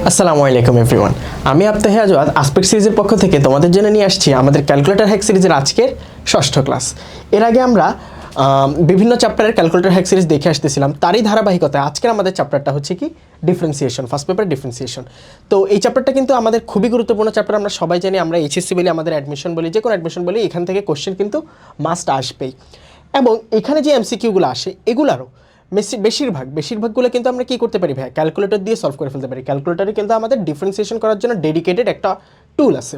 আসসালামু আলাইকুম এভরিওয়ান, আমি আফতাহ আজওয়াদ আসপেক্ট সিরিজের পক্ষ থেকে তোমাদের জন্য নিয়ে আসছি আমাদের ক্যালকুলেটর হ্যাক সিরিজের আজকের ষষ্ঠ ক্লাস। এর আগে আমরা বিভিন্ন চ্যাপ্টারের ক্যালকুলেটর হ্যাক সিরিজ দেখে আসতেছিলাম, তারই ধারাবাহিকতায় আজকের আমাদের চ্যাপ্টারটা হচ্ছে কি ডিফারেন্সিয়েশন, ফার্স্ট পেপার ডিফারেন্সিয়েশন। তো এই চ্যাপ্টারটা কিন্তু আমাদের খুবই গুরুত্বপূর্ণ চ্যাপ্টার। আমরা সবাই জানি, আমরা এইচএসসি বলি, আমাদের অ্যাডমিশন বলি, যে কোনো অ্যাডমিশন বলি, এখান থেকে কোশ্চেন কিন্তু মাস্ট আসবেই। এবং এখানে যে এমসিকিউগুলো আসে এগুলারও বেশিরভাগগুলো কিন্তু আমরা কী করতে পারি ভাই, ক্যালকুলেটর দিয়ে সলভ করে ফেলতে পারি। ক্যালকুলেটরে কিন্তু আমাদের ডিফারেন্সিয়েশন করার জন্য ডেডিকেটেড একটা টুল আছে,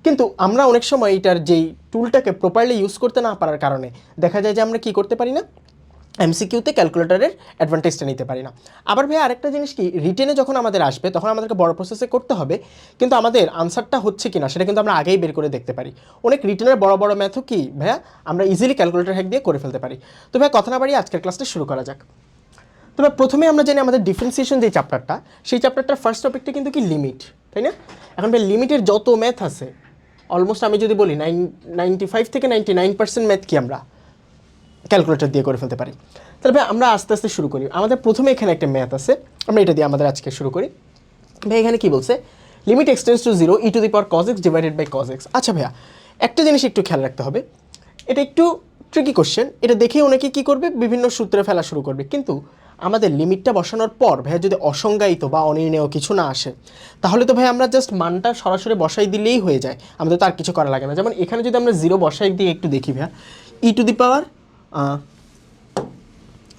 কিন্তু আমরা অনেক সময় এটার যেই টুলটাকে প্রপারলি ইউজ করতে না পারার কারণে দেখা যায় যে আমরা কী করতে পারি না, এমসিকিউতে ক্যালকুলেটরের অ্যাডভান্টেজটা নিতে পারি না। আবার ভাই আরেকটা জিনিস কি, রিটেনে যখন আমাদের আসবে তখন আমাদেরকে বড় প্রসেসে করতে হবে, কিন্তু আমাদের আনসারটা হচ্ছে কি না সেটা কিন্তু আমরা আগেই বের করে দেখতে পারি। অনেক রিটেনের বড় বড় ম্যাথও কি ভাইয়া আমরা ইজিলি ক্যালকুলেটর হ্যাক দিয়ে করে ফেলতে পারি। তো ভাই কথা না বাড়িয়ে আজকের ক্লাসটা শুরু করা যাক। তবে প্রথমে আমরা জানি আমাদের ডিফারেন্সিয়েশন যে চ্যাপ্টারটা, সেই চ্যাপ্টারটার ফার্স্ট টপিকটা কিন্তু কি লিমিট, তাই না? এখন ভাই লিমিটের যত ম্যাথ আছে অলমোস্ট আমি যদি বলি 95 থেকে 99% ম্যাথ কি আমরা ক্যালকুলেটর দিয়ে করে ফেলতে পারি। তাহলে ভাই আমরা আস্তে আস্তে শুরু করি। আমাদের প্রথমে এখানে একটা ম্যাথ আছে, আমরা এটা দিয়ে আমাদের আজকে শুরু করি। ভাই এখানে কি বলছে, limit x tends to 0 e to the power cos x divided by cos x। আচ্ছা ভাইয়া একটা জিনিস একটু খেয়াল রাখতে হবে, এটা একটু ট্রিকি কোশ্চেন। এটা দেখেই অনেকে কী করবে, বিভিন্ন সূত্রে ফেলা শুরু করবে, কিন্তু আমাদের লিমিটটা বসানোর পর ভাইয়া যদি অসংজ্ঞায়িত বা অনির্ণেয় কিছু না আসে তাহলে তো ভাই আমরা জাস্ট মানটা সরাসরি বসাই দিলেই হয়ে যায়, আমাদের তো আর কিছু করা লাগে না। যেমন এখানে যদি আমরা 0 বসাই দিয়ে একটু দেখি ভাইয়া, ই টু দি পাওয়ার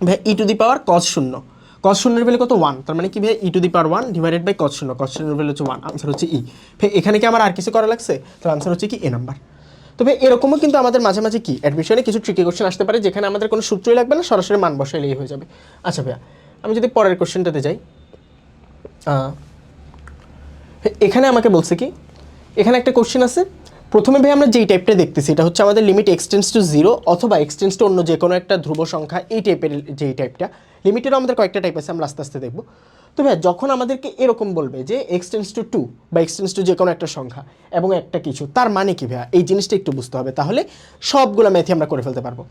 ভাই e to the power cos 0, cos 0 value কত 1, তার মানে কি ভাই e to the power 1 divided by cos 0, cos 0 value হচ্ছে 1, আনসার হচ্ছে ই। ভাই এখানে কি আমার আর কিছু করা লাগছে? তাহলে আনসার হচ্ছে কি এ নাম্বার। তবে এরকমও কিন্তু আমাদের মাঝে মাঝে কি অ্যাডমিশনে কিছু ট্রিকি কোশ্চেন আসতে পারে যেখানে আমাদের কোনো সূত্রই লাগবে না, সরাসরি মান বসাইলেই হয়ে যাবে। আচ্ছা ভাইয়া আমি যদি পরের কোশ্চেনটাতে যাই, এখানে আমাকে বলছে কি, এখানে একটা কোশ্চেন আছে। প্রথমে ভাই আমরা যেই টাইপটা দেখতেছি এটা হচ্ছে আমাদের লিমিট এক্সটেন্স টু 0 অথবা এক্সটেন্স টু অন্য যে কোনো একটা ধ্রুব সংখ্যা, এই টাইপের যেই টাইপটা। লিমিটেরও আমাদের কয়েকটা টাইপ আছে, আমরা আস্তে আস্তে দেখবো। তো ভাই যখন আমাদেরকে এরকম বলবে যে এক্সটেন্স টু 2 বা এক্সটেন্স টু যে কোনো একটা সংখ্যা এবং একটা কিছু, তার মানে কি ভাইয়া এই জিনিসটা একটু বুঝতে হবে, তাহলে সবগুলো ম্যাথই আমরা করে ফেলতে পারবো।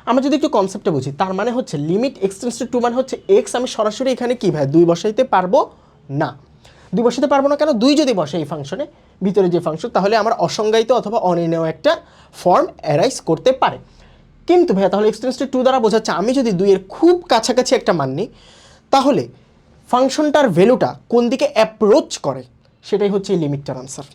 আমরা যদি একটু কনসেপ্টটা বুঝি, তার মানে হচ্ছে লিমিট এক্সটেন্স টু 2 মানে হচ্ছে এক্স আমি সরাসরি এখানে কি ভাই 2 বসাইতে পারবো না। 2 বসাতে পারবো না কেন? 2 যদি বসে এই ফাংশনে, ভিতরে যে ফাংশন, তাহলে আমার অসংজ্ঞায়িত অথবা অনির্ণেয় একটা ফর্ম অ্যারাইজ করতে পারে। কিন্তু ভাইয়া তাহলে এক্সটেন্স টু 2 দ্বারা বোঝাচ্ছে আমি যদি 2 এর খুব কাছাকাছি একটা মান নিই তাহলে ফাংশনটার ভ্যালুটা কোন দিকে অ্যাপ্রোচ করে সেটাই হচ্ছে এই লিমিটটার আনসার।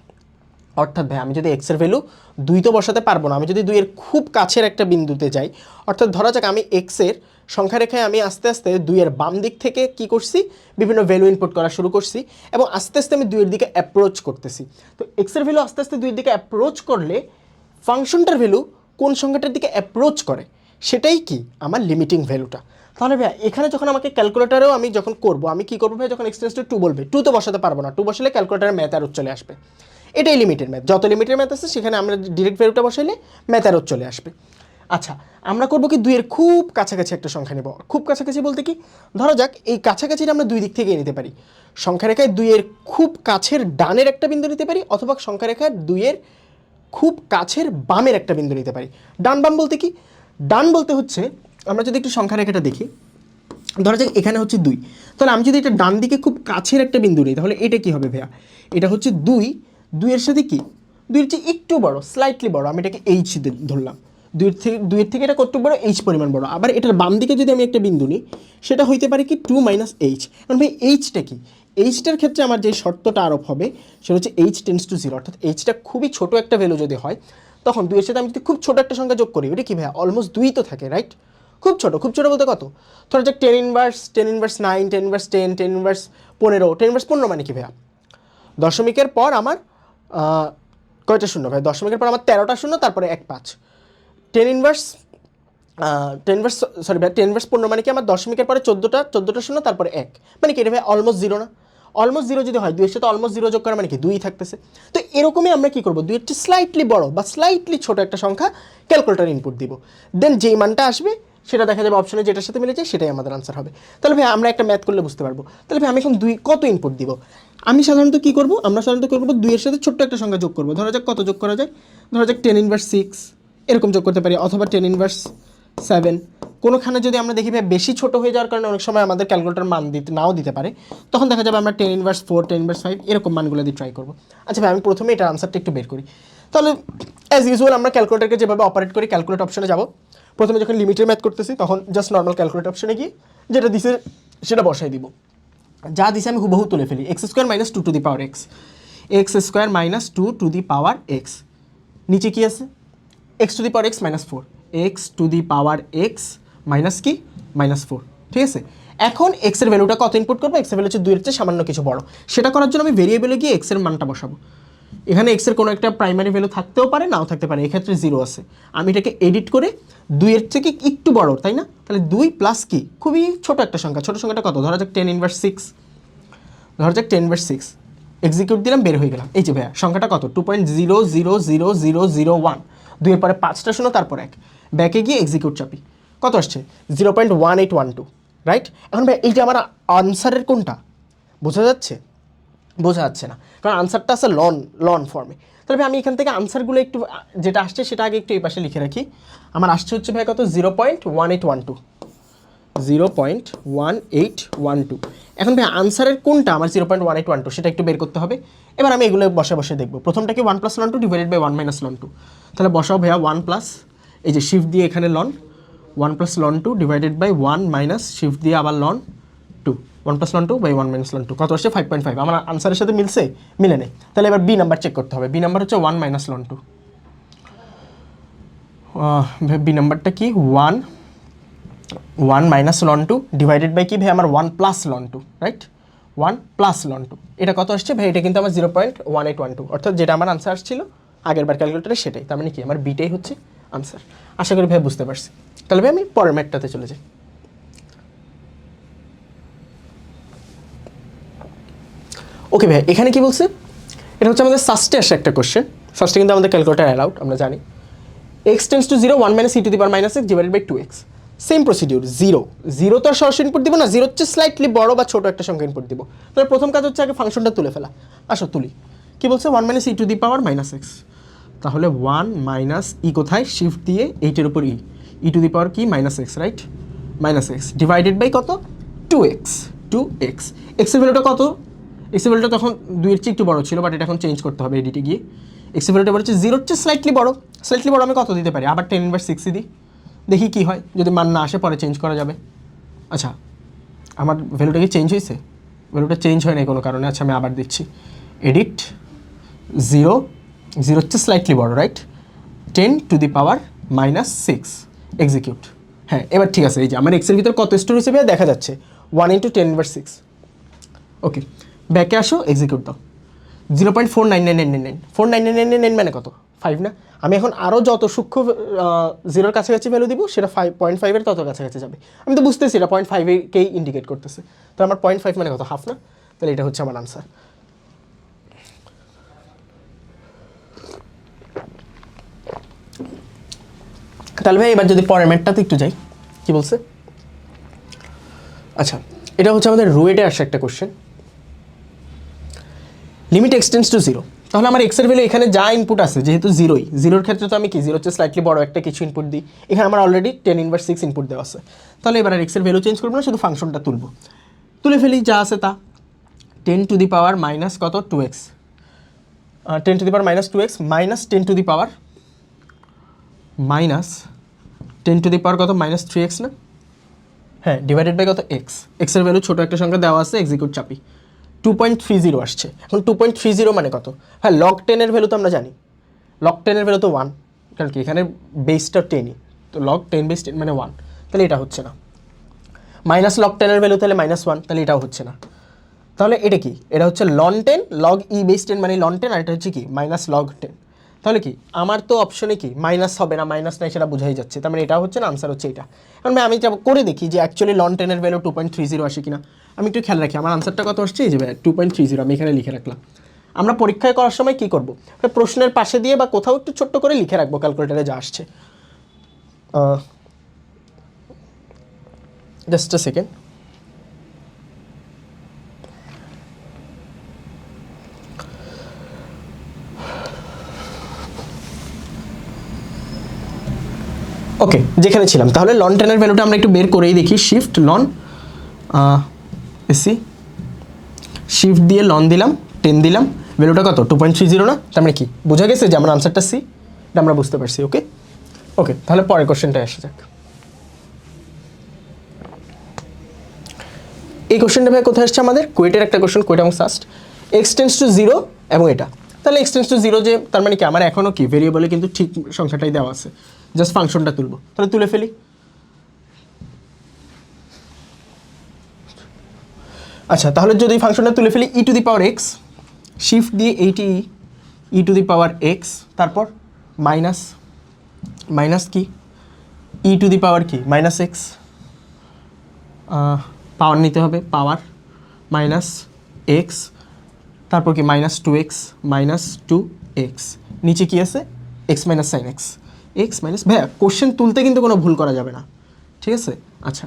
অর্থাৎ ভাই আমি যদি এক্সের ভ্যালু 2 তো বসাতে পারবো না, আমি যদি 2 এর খুব কাছের একটা বিন্দুতে যাই, অর্থাৎ ধরা যাক আমি এক্সের সংখ্যা রেখায় আমি আস্তে আস্তে 2 এর বাম দিক থেকে কি করছি, বিভিন্ন ভ্যালু ইনপুট করা শুরু করছি এবং আস্তে আস্তে আমি 2 এর দিকে অ্যাপ্রোচ করতেছি। তো এক্সের ভ্যালু আস্তে আস্তে 2 এর দিকে অ্যাপ্রোচ করলে ফাংশনটার ভ্যালু কোন সংখ্যাটার দিকে অ্যাপ্রোচ করে সেটাই কি আমার লিমিটিং ভ্যালুটা। তাহলে ভাই এখানে যখন আমাকে ক্যালকুলেটারেও আমি যখন করবো, আমি কী করবো ভাই, যখন এক্সটেন্স টু 2 বলবে, 2 তো বসাতে পারবো না, 2 বসালে ক্যালকুলেটারের ম্যাথ আর চলে আসবে। এটাই লিমিটের ম্যাথ, যত লিমিটের ম্যাথ আছে সেখানে আমরা ডিরেক্ট ভ্যালুটা বসাইলে ম্যাথ আরও চলে আসবে। আচ্ছা আমরা করবো কি, 2 এর খুব কাছাকাছি একটা সংখ্যা নেব। খুব কাছাকাছি বলতে কি, ধরা যাক এই কাছাকাছিটা আমরা 2 দিক থেকে নিতে পারি। সংখ্যা রেখায় 2 এর খুব কাছের ডানের একটা বিন্দু নিতে পারি, অথবা সংখ্যা রেখায় 2 এর খুব কাছের বামের একটা বিন্দু নিতে পারি। ডান বাম বলতে কি, ডান বলতে হচ্ছে আমরা যদি একটু সংখ্যা রেখাটা দেখি, ধরা যাক এখানে হচ্ছে 2, তাহলে আমি যদি এটা ডান দিকে খুব কাছের একটা বিন্দু নিই তাহলে এটা কি হবে ভাইয়া, এটা হচ্ছে 2 এর সাথে কি 2 এর চেয়ে একটু বড়, স্লাইটলি বড়, আমি এটাকে এইচ ধরলাম। 2 এর থেকে এটা কত বড়, এইচ পরিমাণ বড়। আবার এটার বাম দিকে যদি আমি একটা বিন্দু নিই সেটা হইতে পারে কি 2 - এইচ। কারণ ভাই এইচটা কি, এইচটার ক্ষেত্রে আমার যে শর্তটা আরোপ হবে সেটা হচ্ছে এইচ টেন্স টু 0, অর্থাৎ এইচটা খুবই ছোট একটা ভ্যালু যদি হয় তখন 2 এর সাথে আমি যদি খুব ছোট একটা সংখ্যা যোগ করি, ওটা কি ভাইয়া অলমোস্ট 2 তো থাকে, রাইট? খুব ছোট, খুব ছোট বলতে কত, ধরা যাক 10 ইনভার্স 9, 10 ইনভার্স 10, 10 ইনভার্স 15, 10 ইনভার্স 15 মানে কি ভাইয়া দশমিকের পর আমার কয়টা শূন্য ভাই, দশমিকের পর আমার 13টা শূন্য, তারপরে 1 5। 10 ইনভার্স 10 ইনভার্স 15 মানে কি আমার দশমিকের পরে 14টা শূন্য, তারপরে 1, মানে কি এটা ভাই অলমোস্ট 0 না? অলমোস্ট 0 যদি হয় 2 এর সাথে অলমোস্ট 0 যোগ করা মানে কি 2ই থাকতেছে। তো এরকমই আমরা কি করবো, 2 এর চেয়ে স্লাইটলি বড় বা স্লাইটলি ছোট একটা সংখ্যা ক্যালকুলেটার ইনপুট দিব, দেন যেই মানটা আসবে সেটা দেখা যাবে অপশনে যেটার সাথে মিলে যায় সেটাই আমাদের আনসার হবে। তাহলে ভাই আমরা একটা ম্যাথ করলে বুঝতে পারবো। তাহলে ভাই আমি এখন 2 কত ইনপুট দিব, আমি সাধারণত কী করবো, আমরা সাধারণত করবো 2 এর সাথে ছোট্ট একটা সংখ্যা যোগ করবো। ধরা যাক কত যোগ করা যায়, ধরা যাক 10 ইনভার্স 6 এরকম যোগ করতে পারি, অথবা 10 ইনভার্স 7। কোনোখানে যদি আমরা দেখি ভাই বেশি ছোট হয়ে যাওয়ার কারণে অনেক সময় আমাদের ক্যালকুলেটর মান নাও দিতে পারে, তখন দেখা যাবে আমরা 10 ইনভার্স 4, 10 ইনভার্স 5 এরকম মানগুলো দিয়ে ট্রাই করবো। আচ্ছা ভাই আমি প্রথমে এটার আনসারটা একটু বের করি। তাহলে অ্যাজ ইউজুয়াল আমরা ক্যালকুলেটরকে যেভাবে অপারেট করি, ক্যালকুলেট অপশনে যাব। প্রথমে যখন লিমিটের ম্যাথ করতেছি তখন জাস্ট নর্মাল ক্যালকুলেট অপশনে গিয়ে যেটা দিছে সেটা বসাই দিব। যা দিছে আমি হুবহু তুলে ফেলি। X square minus 2 two the power x, x square minus 2 two the power x, নিচে কি আছে x to the power x minus 4, x to the power x minus কি মাইনাস 4। ঠিক আছে, এখন এক্সের ভ্যালুটা কত ইনপুট করবো? এক্সের ভ্যালু হচ্ছে 2 এর চেয়ে সামান্য কিছু বড়। সেটা করার জন্য আমি ভেরিয়েবলে গিয়ে এক্সের মানটা বসাবো। এখানে এক্সের কোনো একটা প্রাইমারি ভ্যালু থাকতেও পারে, নাও থাকতে পারে, এক্ষেত্রে 0 আছে। আমি এটাকে এডিট করে 2 এর থেকে একটু বড়, তাই না? তাহলে 2 প্লাস কি খুবই ছোট একটা সংখ্যা, ছোট সংখ্যাটা কত? ধরা যাক 10 ইনভার্স 6, ধরা যাক 10 ইনভার্স 6। এক্সিকিউট দিলাম, বের হয়ে গেলাম। এই যে ভাইয়া সংখ্যাটা কত? 2.0000001। 2 এর পরে 5টা শূন্য, তারপর 1। ব্যাকে গিয়ে এক্সিকিউট চাপি, কত আসছে? 0.1812, রাইট? এখন ভাই এইটা আমার আনসারের কোনটা বোঝা যাচ্ছে? বোঝা যাচ্ছে না, কারণ আনসারটা আছে লন ফর্মে। তাহলে ভাই আমি এখান থেকে আনসারগুলো একটু যেটা আসছে সেটা আগে একটু এই পাশে লিখে রাখি। আমার আসছে হচ্ছে ভাই কত? 0.1812, 0.1812। এখন ভাই আনসারের কোনটা আমার 0.1812 সেটা একটু বের করতে হবে। এবার আমি এগুলো বসে বসে দেখবো। প্রথমটা কি 1 plus ln 2 divided by 1 minus ln 2। তাহলে বসাও ভাইয়া 1 প্লাস, এই যে শিফট দিয়ে এখানে ln, 1 plus ln 2 divided by 1 minus shift দিয়ে আবার ln 2, 1 plus ln 2 by 1 minus ln 2, কত আসছে? 5.5। আমার আনসারের সাথে মিলছে? মিলে নেই। তাহলে এবার বি নাম্বার চেক করতে হবে। বি নাম্বার হচ্ছে 1 মাইনাস লন 2। বি নাম্বারটা কি? 1 মাইনাস লন 2 ডিভাইডেড বাই কি ভাই? আমার 1 plus ln 2, right? 1 plus ln 2, এটা কত আসছে ভাই? এটা কিন্তু আমার 0.1812, অর্থাৎ যেটা আমার আনসার আসছিল আগের বার ক্যালকুলেটারে সেটাই। তার মানে কি আমার বিটাই হচ্ছে আনসার। আশা করি ভাই বুঝতে পারছি। তাহলে ভাই আমি পরের ম্যাথটাতে চলে যাই। ওকে ভাই, এখানে কি বলছে? এটা হচ্ছে আমাদের সাস্টে আসে একটা কোশ্চেন। সাস্টে কিন্তু আমাদের ক্যালকুলেটার অ্যালাউড, আমরা জানি। x tends to 0, 1 minus e to the power minus x divided by 2x। Same procedure. 0 তো আর সরাসরি ইনপুট দিব না, 0 হচ্ছে স্লাইটলি বড় বা ছোট একটা সংখ্যা ইনপুট দিব। তাহলে প্রথম কাজ হচ্ছে আগে ফাংশনটা তুলে ফেলা। আসো তুলি। কি বলছে? 1 minus e to the power minus x। তাহলে 1 মাইনাস ই কোথায়? শিফট দিয়ে 8-এর উপর ই টু দি পাওয়ার কি? Minus x, right? Minus x divided by কত? 2x। 2x, এক্সের ভ্যালুটা কত? এক্সের ভ্যালুটা তখন 2 এর চেয়ে একটু বড় ছিল, বাট এটা এখন চেঞ্জ করতে হবে এডিটে গিয়ে। এক্সের ভ্যালুটা হচ্ছে 0 হচ্ছে স্লাইটলি বড়। স্লাইটলি বড় আমি কত দিতে পারি? আবার 10 ইনভার্স 6 দিই, দেখি কি হয়। যদি মান না আসে পরে চেঞ্জ করা যাবে। আচ্ছা, আমার ভ্যালুটা কি চেঞ্জ হয়েছে? ভ্যালুটা চেঞ্জ হয় না কোনো কারণে। আচ্ছা আমি আবার দিচ্ছি, এডিট 0, 0 হচ্ছে স্লাইটলি বড়, right? 10 to the power minus 6, execute. হ্যাঁ এবার ঠিক আছে। এই যে আমার এক্সের ভিতর কত স্টোর হিসেবে দেখা যাচ্ছে? 1 ইন্টু 10 ইনভার্স 6। ওকে, ব্যাকে আসো, এক্সিকিউট দাও। 0.49999, 49999 মানে কত? 5 না? আমি এখন আরও যত সূক্ষ্ম জিরোর কাছাকাছি ভ্যালু দিব সেটা 5.5-এর তত কাছাকাছি যাবে। আমি তো বুঝতেছি এটা 0.5-কেই ইন্ডিকেট করতেছে। তো আমার 0.5 মানে কত? হাফ না? তাহলে এটা হচ্ছে আমার আনসার। তাহলে ভাই এবার যদি পরের ম্যাথটাতে একটু যাই, কি বলছে? আচ্ছা, এটা হচ্ছে আমাদের রুয়েটে আসে একটা কোশ্চেন। Limit x tends to 0। তাহলে আমার এক্সের ভ্যালু এখানে যা ইনপুট আছে, যেহেতু 0-এর ক্ষেত্রে তো আমি কি 0 হচ্ছে স্লাইটলি বড় একটা কিছু ইনপুট দিই। এখানে আমার অলরেডি 10 ইনভার্স 6 ইনপুট দেওয়া আছে। তাহলে এবার আর এক্সের ভ্যালু চেঞ্জ করবো না, শুধু ফাংশনটা তুলব। তুলে ফেলি, যা আছে তা। 10 টু দি পাওয়ার মাইনাস কত? 2x। 10 to the power minus 2x minus 10 to the power minus 10 to the power কত? মাইনাস 3x না? হ্যাঁ, ডিভাইডেড বাই কত? এক্স। এক্সের ভ্যালু ছোটো একটা সংখ্যা দেওয়া আছে, এক্সিকিউট চাপি। 2.30 আসছে। এখন 2.30 মানে কত? হ্যাঁ, লগ 10-এর ভ্যালু তো আমরা জানি। লগ 10-এর ভ্যালু তো 1, কারণ কি এখানে বেসটা 10ই, তো লগ 10 বেস 10 মানে 1। তাহলে এটা হচ্ছে না। মাইনাস লগ 10-এর ভ্যালু তাহলে -1, তাহলে এটাও হচ্ছে না। তাহলে এটা কি? এটা হচ্ছে লন 10 লগ ই বেস 10 মানে লন 10, আর এটা হচ্ছে কি মাইনাস লগ 10। তাহলে কি আমার তো অপশনে কি মাইনাস হবে না, মাইনাস নাই সেটা বোঝাই যাচ্ছে। তার মানে এটা হচ্ছে না, আনসার হচ্ছে এটা। কারণ আমি যাব করে দেখি যে অ্যাকচুয়ালি লন 10-এর ভ্যালু 2.30 আসে কিনা। আমি একটু খেয়াল রাখি আমার আনসারটা কত আসছে। এই যে 2.30 আমি এখানে লিখে রাখলাম। আমরা পরীক্ষায় করার সময় কি করব? প্রশ্নের পাশে দিয়ে বা কোথাও একটু ছোট্ট করে লিখে রাখবো ক্যালকুলেটারে যা আসছে। জাস্ট আ সেকেন্ড। ওকে, যেখানে ছিলাম তাহলে লন টেনের ভ্যালুটা আমরা একটু বের করেই দেখি। শিফট লন এসি, শিফট দিয়ে লন দিলাম, 10 দিলাম, ভ্যালুটা কত 2.30 না? তার মানে কি বোঝা গেছে যে আমার আনসারটা সি, এটা আমরা বুঝতে পারছি। ওকে ওকে, তাহলে পরের কোশ্চেনটা আসা যাক। এই কোশ্চেনটা ভাই কোথায় আসছে আমাদের? কুয়েটের একটা কোশ্চেন, কুয়েট এবং সাস্ট। এক্স টেন্স টু 0 এবং এটা, তাহলে এক্স টেন্স টু 0 যে, তার মানে কি আমার এখনও কি ভেরিয়েবলে কিন্তু ঠিক সংখ্যাটাই দেওয়া আছে, জাস্ট ফাংশনটা তুলবো, তাহলে তুলে ফেলি। আচ্ছা, তাহলে যদি ফাংশনটা তুলে ফেলি e to the power x, shift দিয়ে eighty e to the power x, তারপর মাইনাস মাইনাস কি ই টু দি পাওয়ার কি মাইনাস এক্স, পাওয়ার নিতে হবে, পাওয়ার মাইনাস এক্স, তারপর কি মাইনাস 2x মাইনাস 2x, নিচে কি আছে x minus sine x, x minus, ভাইয়া কোশ্চেন তুলতে কিন্তু কোনো ভুল করা যাবে না, ঠিক আছে? আচ্ছা,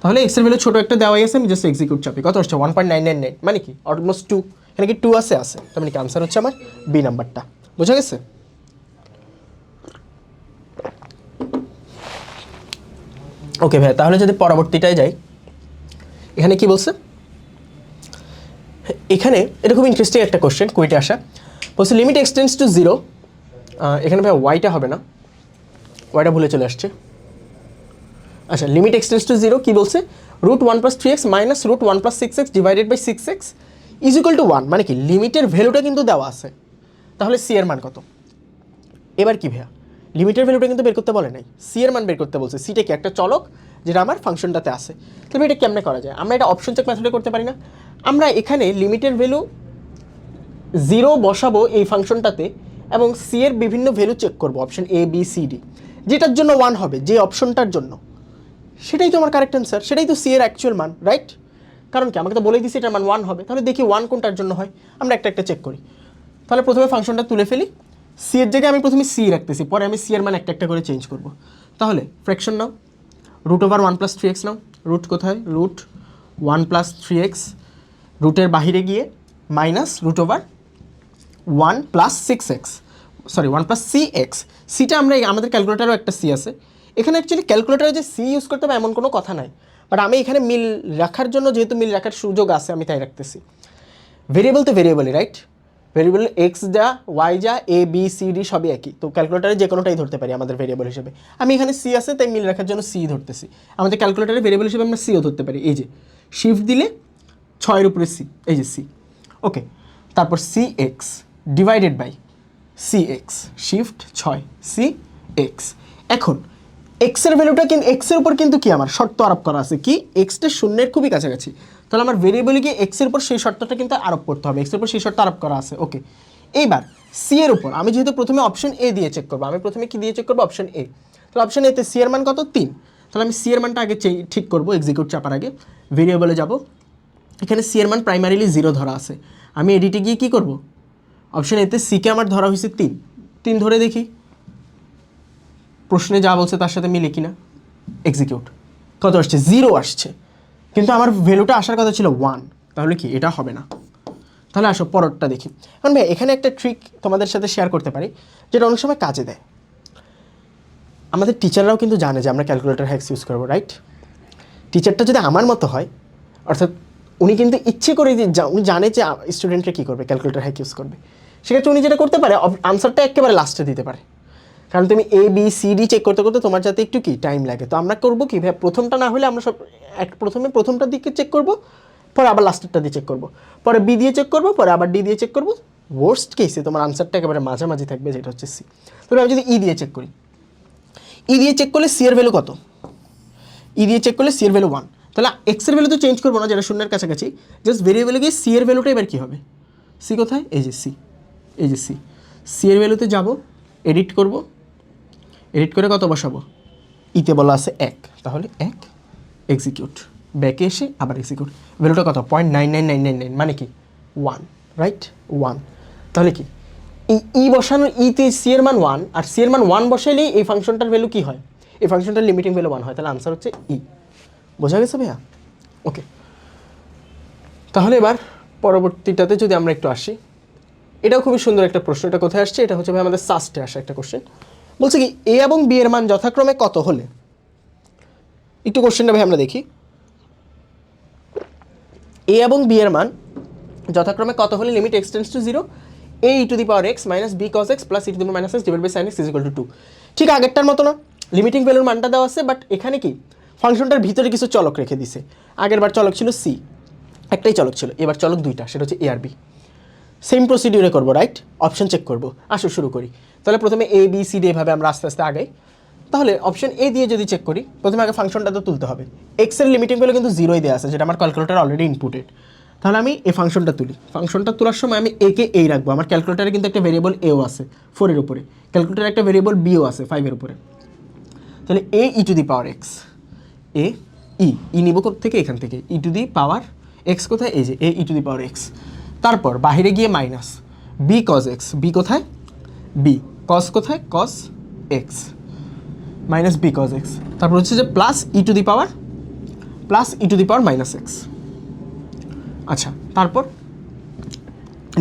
তাহলে এক্সের ভ্যালু ছোটো একটা দেওয়াই আছে, আমি জাস্ট এক্সিকিউট চাপি, কত আসছে 1.999, মানে কি অলমোস্ট 2, এখানে কি 2 আছে, তার মানে কি আনসার হচ্ছে আমার বি নাম্বারটা। বোঝা গেছে? ওকে ভাই, তাহলে যদি পরবর্তীটায় যাই, এখানে কি বলছে? এখানে এটা খুব ইন্টারেস্টিং একটা কোশ্চেন, কুইটে আসা, বলছে লিমিট এক্সটেন্স টু 0, এখানে ভাই ওয়াইটা হবে না, ওয়াইটা ভুলে চলে আসছে। আচ্ছা, লিমিট এক্সটেন্স টু 0 কি বলছে? √1 + 3x minus √1 + 6x divided by 6x is equal to 1, মানে কি লিমিটের ভ্যালুটা কিন্তু দেওয়া আছে, তাহলে সি এর মান কত? এবার কি ভাইয়া, লিমিটের ভ্যালুটা কিন্তু বের করতে বলে নাই, সি এর মান বের করতে বলছে। সিটা কি একটা চলক যেটা আমার ফাংশনটাতে আছে, তবে এটা কেমনে করা যায়? আমরা এটা অপশন চেক মেথডে করতে পারি না? আমরা এখানে লিমিটের ভ্যালু 0 বসাবো এই ফাংশনটাতে এবং সি এর বিভিন্ন ভ্যালু চেক করবো, option A B C D, যেটার জন্য 1 হবে, যে অপশনটার জন্য, সেটাই তো আমার কারেক্ট অ্যান্সার, সেটাই তো সি এর অ্যাকচুয়াল মান, রাইট? কারণ কি আমাকে তো বলেই দিছি এটার মান 1 হবে, তাহলে দেখি 1 কোনটার জন্য হয়, আমরা একটা একটা চেক করি। তাহলে প্রথমে ফাংশনটা তুলে ফেলি, সি এর জায়গায় আমি প্রথমে সি রাখতেছি, পরে আমি সি এর মান একটা একটা করে চেঞ্জ করব। তাহলে ফ্র্যাকশন নাও, √1 + 3x নাও, রুট কোথায়, √1 + 3x, রুটের বাহিরে গিয়ে মাইনাস √1 + 6x, সরি 1 + cx, সিটা আমরা আমাদের ক্যালকুলেটারও একটা সি আছে, এখানে অ্যাকচুয়ালি ক্যালকুলেটারে যে সি ইউজ করতে হবে এমন কোনো কথা নাই, বাট আমি এখানে মিল রাখার জন্য, যেহেতু মিল রাখার সুযোগ আছে, আমি তাই রাখতেছি। ভেরিয়েবল তো ভেরিয়েবলই, রাইট? ভেরিয়েবল এক্স যা, ওয়াই যা, এ বি সি ডি সবই একই, তো ক্যালকুলেটারে যে কোনোটাই ধরতে পারি আমাদের ভেরিয়েবল হিসেবে। আমি এখানে সি আছে তাই মিল রাখার জন্য সি ধরতেছি, আমাদের ক্যালকুলেটারে ভেরিয়েবল হিসেবে আমরা সিও ধরতে পারি। এই যে শিফট দিলে 6-এর উপরে সি, এই যে সি, ওকে, তারপর C x divided by C x, shift 6 C x. এখন এক্সের ভ্যালুটা কিন্তু, এক্সের উপর কিন্তু কি আমার শর্ত আরোপ করা আছে, কি এক্সটা শূন্যের খুবই কাছাকাছি, তাহলে আমার ভেরিয়েবলে গিয়ে এক্সের উপর সেই শর্তটা কিন্তু আরোপ করতে হবে, এক্সের উপর সেই শর্ত আরোপ করা আছে। ওকে, এইবার সি এর উপর আমি যেহেতু প্রথমে অপশন এ দিয়ে চেক করবো, আমি প্রথমে কি দিয়ে চেক করবো, অপশন এ, তাহলে অপশন এতে সি এর মান কত 3, তাহলে আমি সি এর মানটা আগে ঠিক করবো, এক্সিকিউট চাপার আগে ভেরিয়েবলে যাব, এখানে সি এর মান প্রাইমারিলি 0 ধরা আছে, আমি এডিটে গিয়ে কী করবো, অপশন এতে সিকে আমার ধরা হয়েছে 3 ধরে দেখি প্রশ্নে যা বলছে তার সাথে মিলে কিনা, এক্সিকিউট, কত আসছে 0 আসছে, কিন্তু আমার ভ্যালুটা আসার কথা ছিল 1, তাহলে কি এটা হবে না। তাহলে আসো পরেরটা দেখি। এখন ভাই এখানে একটা ট্রিক তোমাদের সাথে শেয়ার করতে পারি, যেটা অনেক সময় কাজে দেয়। আমাদের টিচাররাও কিন্তু জানে যে আমরা ক্যালকুলেটর হ্যাক্স ইউজ করবো, রাইট? টিচারটা যদি আমার মতো হয়, অর্থাৎ উনি কিন্তু ইচ্ছে করে যে উনি জানে যে স্টুডেন্টরা কী করবে, ক্যালকুলেটর হ্যাক ইউজ করবে, সেক্ষেত্রে উনি যেটা করতে পারে আনসারটা একেবারে লাস্টে দিতে পারে, কারণ তুমি এ বি সি ডি চেক করতে করতে তোমার যাতে একটু কি টাইম লাগে। তো আমরা করবো কি ভাই, প্রথমটা না হলে আমরা সব প্রথমে প্রথমটার দিকে চেক করবো, পরে আবার লাস্টেরটা দিয়ে চেক করবো, পরে বি দিয়ে চেক করবো, পরে আবার ডি দিয়ে চেক করবো, ওয়ার্স্ট কেসে তোমার আনসারটা একেবারে মাঝামাঝি থাকবে, যেটা হচ্ছে সি। তবে আমি যদি ই দিয়ে চেক করি, ই দিয়ে চেক করলে সি এর ভ্যালু কত, ই দিয়ে চেক করলে সি এর ভ্যালু 1, তাহলে এক্সের ভ্যালু তো চেঞ্জ করবো না, যেটা শূন্যের কাছাকাছি, জাস্ট ভেরিয়েবলে গিয়ে সি এর ভ্যালুটা এবার কী হবে, সি কোথায়, এই যে সি, এই যে সি, সি এর ভ্যালুতে যাবো, এডিট করব, এডিট করে কত বসাবো, ইতে বলা আছে 1, তাহলে 1, এক্সিকিউট, ব্যাকে এসে আবার এক্সিকিউট, ভ্যালুটা কত 0.99999, মানে কি 1, রাইট 1, তাহলে কি এই ই বসানো, ইতে সি এর মান 1 আর সি এর মান 1 বসাইলেই এই ফাংশনটার ভ্যালু কী হয়, এই ফাংশনটার লিমিটিং ভ্যালু 1 হয়, তাহলে আনসার হচ্ছে ই। বোঝা গেছে ভাইয়া? ওকে, তাহলে এবার পরবর্তীটাতে যদি আমরা একটু আসি, এটাও খুবই সুন্দর একটা প্রশ্ন, এটা কোথায় আসছে, এটা হচ্ছে ভাই আমাদের সাস্টে আসা একটা কোশ্চেন, বলছে কি এ এবং বি এর মান যথাক্রমে কত হলে, একটু কোশ্চেনটা ভাই আমরা দেখি। এ এবং বি এর মান যথাক্রমে কত হলে limit x tends to 0 a e to the power x minus b cos x plus e to the power minus x divide by sine x is equal to 2। ঠিক আগেরটার মতো না, লিমিটিং ভ্যালুর মানটা দেওয়া আছে, বাট এখানে কি ফাংশনটার ভিতরে কিছু চলক রেখে দিছে। আগের বার চলক ছিল সি, একটাই চলক ছিল, এবার চলক দুইটা, সেটা হচ্ছে এ আর বি। সেম প্রসিডিউরে করবো, রাইট? অপশন চেক করবো, আসো শুরু করি। তাহলে প্রথমে এ বি সি ডি এভাবে আমরা আস্তে আস্তে আগাই। তাহলে অপশন এ দিয়ে যদি চেক করি, প্রথমে আগে ফাংশনটা তো তুলতে হবে। এক্সের লিমিটিং ভ্যালু কিন্তু 0ই দেওয়া আছে, যেটা আমার ক্যালকুলেটর অলরেডি ইনপুটেড। তাহলে আমি এই ফাংশনটা তুলি, ফাংশনটা তোলার সময় আমি এ কে এই রাখবো। আমার ক্যালকুলেটারে কিন্তু একটা ভেরিয়েবল এও আছে 4-এর উপরে, ক্যালকুলেটারে একটা ভেরিয়েবল বিও আছে 5-এর উপরে। তাহলে এ e to the power x, এ ই নিব থেকে এখান থেকে, ই টু দি পাওয়ার এক্স কোথায়, এই যে এ e to the power x. তারপর বাহিরে গিয়ে minus b cos x, b কোথায়, বি কজ কোথায়, cos x minus b cos x. তারপর হচ্ছে যে plus e to the power minus x. আচ্ছা, তারপর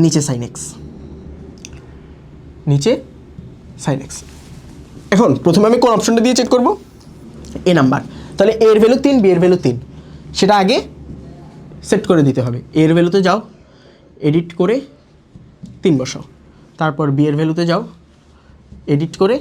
নিচে সাইন এক্স, নিচে সাইন এক্স। এখন প্রথমে আমি কোন অপশনটা দিয়ে চেক করব, এ নাম্বার। তাহলে এ এর ভ্যালু 3, বি এর ভ্যালু 3, সেটা আগে সেট করে দিতে হবে। এ এর ভ্যালুতে যাও, এডিট করে 3 বসাও। তারপর বি এর ভ্যালুতে যাও, এডিট করে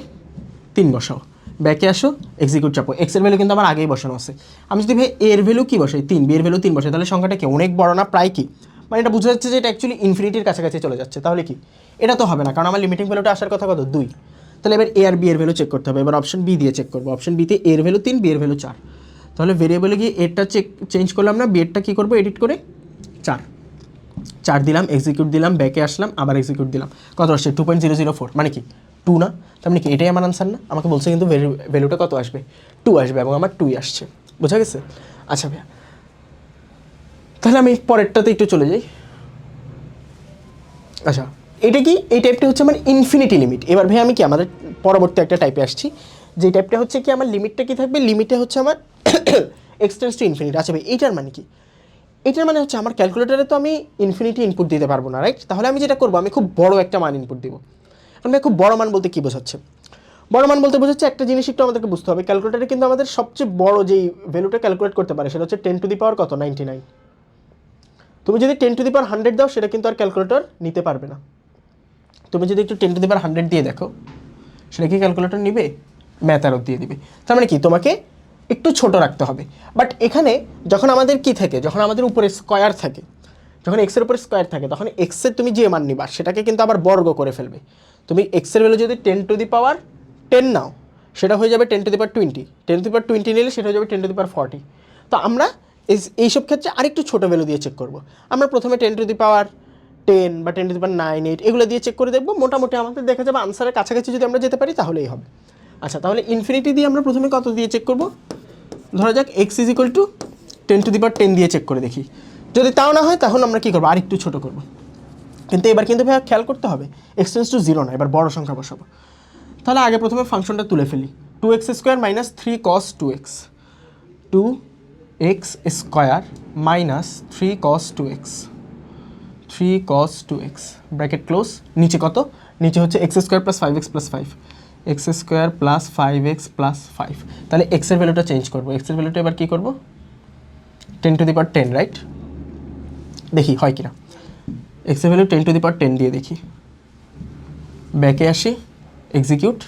3 বসাও। ব্যাকে আসো, এক্সিকিউট চাপো। এক্স এর ভ্যালু কিন্তু আমার আগেই বসানো আছে। আমি যদি ভাই এর ভ্যালু কি বসাই 3, বি এর ভ্যালু 3 বসাই, তাহলে সংখ্যাটা কি অনেক বড় না, প্রায় কি, মানে এটা বোঝা যাচ্ছে যে এটা অ্যাকচুয়ালি ইনফিনিটির কাছাকাছি চলে যাচ্ছে। তাহলে কি এটা তো হবে না, কারণ আমার লিমিটিং ভ্যালুটা আসার কথা কত, 2। তাহলে এবার এ আর বি এর ভ্যালু চেক করতে হবে। এবার অপশন বি দিয়ে চেক করবো। অপশন বিতে এর ভ্যালু 3, বি এর ভ্যালু 4। তাহলে ভেরিয়েবলে গিয়ে এরটা চেঞ্জ করলাম না, বি এরটা কী করবো, এডিট করে 4 দিলাম, এক্সিকিউট দিলাম, ব্যাকে আসলাম, আবার এক্সিকিউট দিলাম। কত আসছে, 2.004, মানে কি 2 না, তার মানে কি এটাই আমার আনসার না? আমাকে বলছে কিন্তু ভ্যালুটা কত আসবে, 2 আসবে, এবং আমার 2ই আসছে। বোঝা গেছে? আচ্ছা ভাইয়া, তাহলে আমি পরেরটাতে একটু চলে যাই। আচ্ছা, এটা কি, এই টাইপটা হচ্ছে আমার ইনফিনিটি লিমিট। এবার ভাই আমি কি আমাদের পরবর্তী একটা টাইপে আসছি, যে টাইপটা হচ্ছে কি আমার লিমিটটা কি থাকবে, লিমিটে হচ্ছে আমার এক্সটেন্স টু ইনফিনিটি। আচ্ছা ভাই, এইটার মানে কি? এটার মানে হচ্ছে আমার ক্যালকুলেটারে তো আমি ইনফিনিটি ইনপুট দিতে পারবো না, রাইট? তাহলে আমি যেটা করবো, আমি খুব বড় একটা মান ইনপুট দিব। আমি খুব বড় মান বলতে কী বোঝাচ্ছে, বড় মান বলতে বোঝাচ্ছে একটা জিনিস একটু আমাদেরকে বুঝতে হবে। ক্যালকুলেটারে কিন্তু আমাদের সবচেয়ে বড় যেই ভ্যালুটা ক্যালকুলেট করতে পারে সেটা হচ্ছে 10 টু দি পাওয়ার কত, 99। তুমি যদি 10 টু দি পাওয়ার 100 দাও, সেটা কিন্তু আর ক্যালকুলেটর নিতে পারবে না। তুমি যদি একটু 10 টু দি পাওয়ার 100 দিয়ে দেখো, সেটা কি ক্যালকুলেটর নিবে? ম্যাথ আরও দিয়ে দিবে। তার মানে কি, তোমাকে একটু ছোট রাখতে হবে। বাট এখানে যখন আমাদের কি থাকে, যখন আমাদের উপরে স্কোয়ার থাকে, যখন এক্সের উপরে স্কোয়ার থাকে, তখন এক্সের তুমি যে মান নিবা সেটাকে কিন্তু আবার বর্গ করে ফেলবে। তুমি এক্সের ভ্যালু যদি 10 টু দি পাওয়ার 10 নাও, সেটা হয়ে যাবে 10 to the power 20, 10 to the পাওয়ার 20 নিলে সেটা হয়ে যাবে 10 টু দি পাওয়ার 40। তো আমরা এইসব ক্ষেত্রে আরেকটু ছোটো ভ্যালু দিয়ে চেক করব। আমরা প্রথমে 10 টু দি পাওয়ার 10 বা 10 টু দি পাওয়ার 9, 8 এগুলো দিয়ে চেক করে দেখবো। মোটামুটি আমাদের দেখা যাবে আনসারের কাছাকাছি যদি আমরা যেতে পারি তাহলেই হবে। আচ্ছা, তাহলে ইনফিনিটি দিয়ে আমরা প্রথমে কত দিয়ে চেক করব? ধরা যাক x is equal to 10 to the power 10 দিয়ে চেক করে দেখি। যদি তাও না হয়, তাহলে আমরা কী করবো, আর একটু ছোটো করবো। কিন্তু এবার কিন্তু ভাইয়া খেয়াল করতে হবে, এক্স টেন্ডস টু 0 না, এবার বড় সংখ্যা বসাবো। তাহলে আগে প্রথমে ফাংশনটা তুলে ফেলি। 2x square minus 3 cos 2x, 2x square minus 3 cos 2x, 3 cos 2x bracket close. নিচে কত, নিচে হচ্ছে x square plus 5x plus 5, x square plus 5x plus 5। তাহলে এক্সের ভ্যালুটা চেঞ্জ করবো। এক্সের ভ্যালুটা এবার কী করবো, 10 টু দি পাওয়ার 10, রাইট? দেখি হয় কিনা। এক্সের ভ্যালু 10 টু দি পাওয়ার 10 দিয়ে দেখি, ব্যাকে আসি, এক্সিকিউট,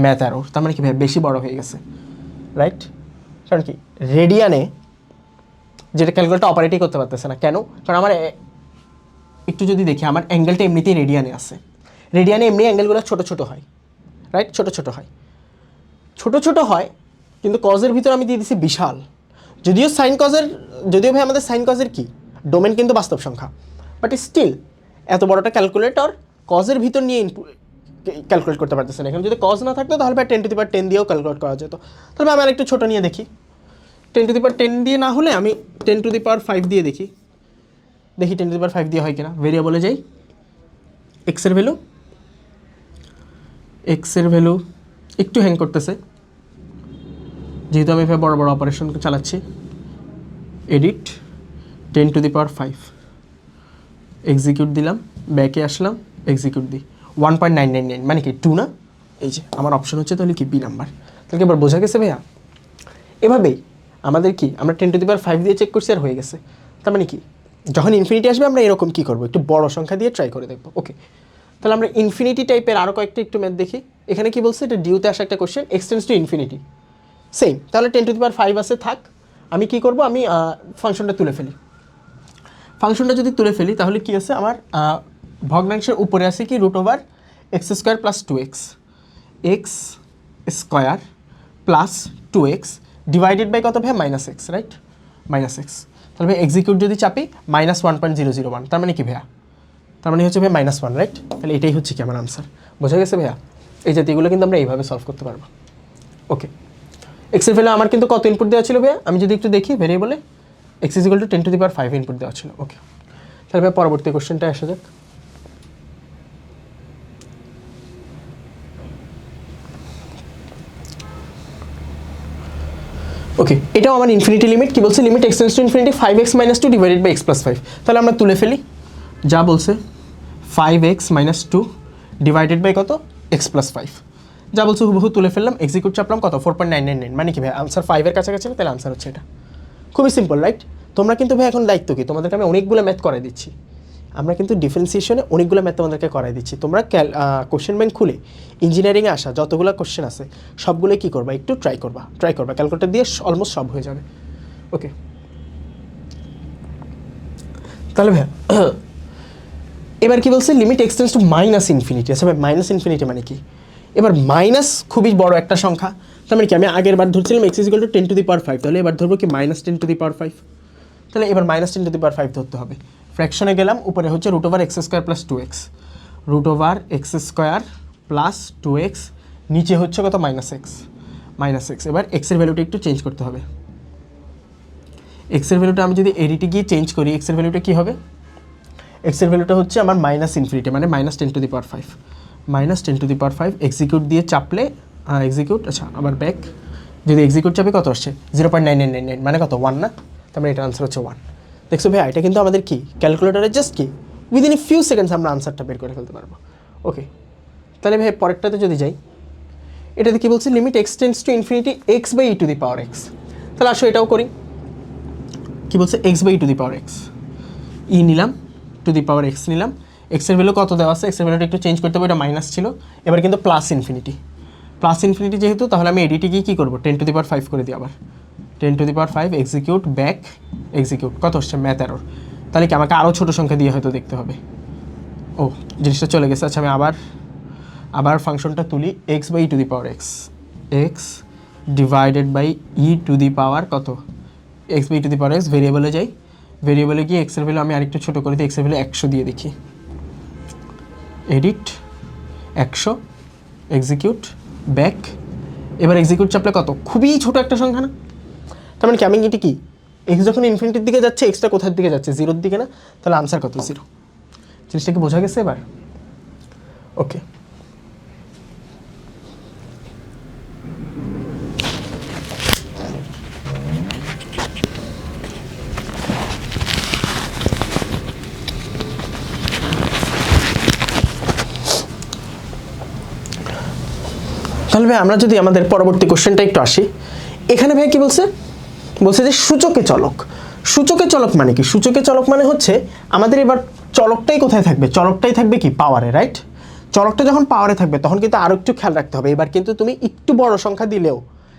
ম্যাথ অ্যারো। তার মানে কি ভাই, বেশি বড় হয়ে গেছে, রাইট? কারণ কি রেডিয়ানে যেটা ক্যালকুলেটর অপারেটই করতে পারতেছে না। কেন? কারণ আমার একটু যদি দেখি, আমার অ্যাঙ্গেলটা এমনিতেই রেডিয়ানে আছে। রেডিয়ানে এমনি অ্যাঙ্গেলগুলো ছোটো ছোটো হয়, রাইট? ছোটো ছোটো হয়, ছোটো ছোটো হয়, কিন্তু কজের ভিতর আমি দিয়ে দিচ্ছি বিশাল। যদিও ভাই আমাদের সাইন কজের কি ডোমেন কিন্তু বাস্তব সংখ্যা, বাট স্টিল এত বড়টা ক্যালকুলেটর কজের ভিতর নিয়ে ক্যালকুলেট করতে পারতেছে না। এখন যদি কজ না থাকতো তাহলে ভাই 10 টু দি পাওয়ার 10 দিয়েও ক্যালকুলেট করা যেত। তাহলে আমি একটু ছোটো নিয়ে দেখি, 10 টু দি পাওয়ার 10 দিয়ে না হলে আমি 10 টু দি পাওয়ার 5 দিয়ে দেখি 10 টু দি পাওয়ার 5 দিয়ে হয় কিনা। ভেরিয়েবলে যাই, এক্সের ভ্যালু একটু হ্যাং করতেছে, যেহেতু আমি বড় বড় অপারেশন চালাচ্ছি। Edit 10 to the power 5, execute দিলাম, ব্যাকে আসলাম, এক্সিকিউট দিই। 1.999 মানে কি 2 না? এই যে আমার অপশন হচ্ছে তাহলে কি বি নাম্বার। তাহলে এবার বোঝা গেছে ভাইয়া? এভাবেই আমাদের কি আমরা 10⁵ দিয়ে চেক করছি আর হয়ে গেছে। তার মানে কি যখন ইনফিনিটি আসবে আমরা এরকম কী করবো, একটু বড় সংখ্যা দিয়ে ট্রাই করে দেখবো। ওকে, তাহলে আমরা ইনফিনিটি টাইপের আরও কয়েকটা একটু ম্যাথ দেখি। এখানে কি বলছে, এটা ডিউতে আসা একটা কোশ্চেন, এক্সটেন্স টু ইনফিনিটি সেম। তাহলে 10⁵ আছে থাক, আমি কি করব, আমি ফাংশনটা তুলে ফেলি। ফাংশনটা যদি তুলে ফেলি তাহলে কি আছে আমার ভগ্নাংশের উপরে আছে কি √x² + 2x x² + 2x divided by কত ভাই -x, রাইট? -x। তাহলে ভাই এক্সিকিউট যদি চাপি -1.001, তার মানে কি ভাইয়া? তার মানে হচ্ছে ভাই -1, রাইট? তাহলে এটাই হচ্ছে কি আমার আনসার। বোঝা গেছে ভাইয়া? এই জাতীয়গুলো কিন্তু আমরা এইভাবে সলভ করতে পারবো। ওকে, এক্সের ভ্যালু আমার কিন্তু কত ইনপুট দেওয়া ছিল ভাইয়া? আমি যদি একটু দেখি ভেরিয়েবলে x = 10⁵ ইনপুট দেওয়া ছিল। ওকে, তাহলে ভাই পরবর্তী কোশ্চেনটা আসা যাক। ওকে, এটাও আমার ইনফিনিটি লিমিট। কি বলছে, limit x tends to infinity 5x - 2 divided by x + 5। তাহলে আমরা তুলে ফেলি, যা বলছে 5x - 2 ডিভাইডেড বাই কত, x + 5। যা বলছে হুবহু তুলে ফেললাম, এক্সিকিউট চাপলাম কত, 4.999। মানে কি ভাই আনসার 5-এর কাছাকাছি না? তাহলে আনসার হচ্ছে এটা। খুবই সিম্পল, রাইট? তোমরা কিন্তু ভাই এখন দায়িত্ব কি, তোমাদেরকে আমি অনেকগুলো ম্যাথ করাই দিচ্ছি। আমরা কিন্তু ডিফারেন্সিয়েশনে অনেকগুলো ম্যাথ তোমাদেরকে করাই দিচ্ছি। তোমরা কোশ্চেন ব্যাংক খুলে ইঞ্জিনিয়ারিংয়ে আসা যতগুলো কোশ্চেন আছে সবগুলোই কী করবা, একটু ট্রাই করবা। ক্যালকুলেটর দিয়ে অলমোস্ট সব হয়ে যাবে। ওকে, তাহলে ভাই এবার কি বলছে, লিমিট এক্সটেন্স টু -ইনফিনিটি। আচ্ছা ভাই -ইনফিনিটি মানে কি? এবার মাইনাস খুবই বড় একটা সংখ্যা, তার মানে কি আমি আগের বার ধরছিলাম x = 10⁵, তাহলে এবার ধরবো কি -10⁵। তাহলে এবার -10⁵ ধরতে হবে। ফ্র্যাকশনে গেলাম, উপরে হচ্ছে √x² + 2x, √x² + 2x, নিচে হচ্ছে কত, -x। এবার এক্সের ভ্যালুটা একটু চেঞ্জ করতে হবে। এক্সের ভ্যালুটা আমি যদি এডিটে গিয়ে চেঞ্জ করি, এক্সের ভ্যালুটা কী হবে? এক্সের ভ্যালুটা হচ্ছে আমার -ইনফিনিটি, মানে -10⁵। -10⁵ এক্সিকিউট দিয়ে চাপলে এক্সিকিউট, আচ্ছা আবার ব্যাক, যদি এক্সিকিউট চাপে কত আসছে, 0.9999, মানে কত, 1 না? তার মানে এটা আনসার হচ্ছে 1। দেখছো ভাই, এটা কিন্তু আমাদের কি ক্যালকুলেটারে জাস্ট কি উইদিন এ ফিউ সেকেন্ডস আমরা আনসারটা বের করে ফেলতে পারবো। ওকে, তাহলে ভাই পরেরটাতে যদি যাই, এটাতে কি বলছে, limit x tends to infinity x/e⁴x। তাহলে আসো এটাও করি। কি বলছে, x/e⁴x, ই নিলাম, x নিলাম, এক্সের ভ্যালু কত দেওয়া আছে, এক্সের ভ্যালুটা একটু চেঞ্জ করতে হবে, এটা মাইনাস ছিল, এবার কিন্তু +ইনফিনিটি যেহেতু, তাহলে আমি এডিটে গিয়ে কী করবো, 10⁵ করে দিই আবার, 10⁵, এক্সিকিউট ব্যাক, এক্সিকিউট, কত হচ্ছে, ম্যাথ এরর। তাহলে কি আমাকে আরও ছোটো সংখ্যা দিয়ে হয়তো দেখতে হবে। ও, জিনিসটা চলে গেছে। আচ্ছা আমি আবার ফাংশনটা তুলি, x/e⁴x, x ডিভাইডেড বাই কত, x/e⁴x, ভেরিয়েবলে যাই, ভেরিয়েবলে গিয়ে এক্সের ভ্যালু আমি আরেকটু ছোটো করে দিই, এক্সের ভ্যালু 100 দিয়ে দেখি, এডিট 100, এক্সিকিউট ব্যাক। এবার এক্সিকিউট চাপলে কত, খুবই ছোটো একটা সংখ্যা না? তার মানে কি আমি এটি কি, এক্স যখন ইনফিনিটির দিকে যাচ্ছে, এক্সটা কোথার দিকে যাচ্ছে, 0-র দিকে না? তাহলে আনসার কত, 0। জিনিসটা কি বোঝা গেছে এবার? ওকে, তাহলে ভাই আমরা যদি আমাদের পরবর্তী কোশ্চেনটা একটু আসি, এখানে ভাই কি বলছে যে সূচকে চলক। সূচকে চলক মানে কি? সূচকে চলক মানে হচ্ছে আমাদের এবার চলকটাই কোথায় থাকবে, চলকটাই থাকবে কি পাওয়ারে, রাইট? চলকটা যখন পাওয়ারে থাকবে তখন কিন্তু আরও একটু খেয়াল রাখতে হবে, এবার কিন্তু তুমি একটু বড় সংখ্যা দিলেও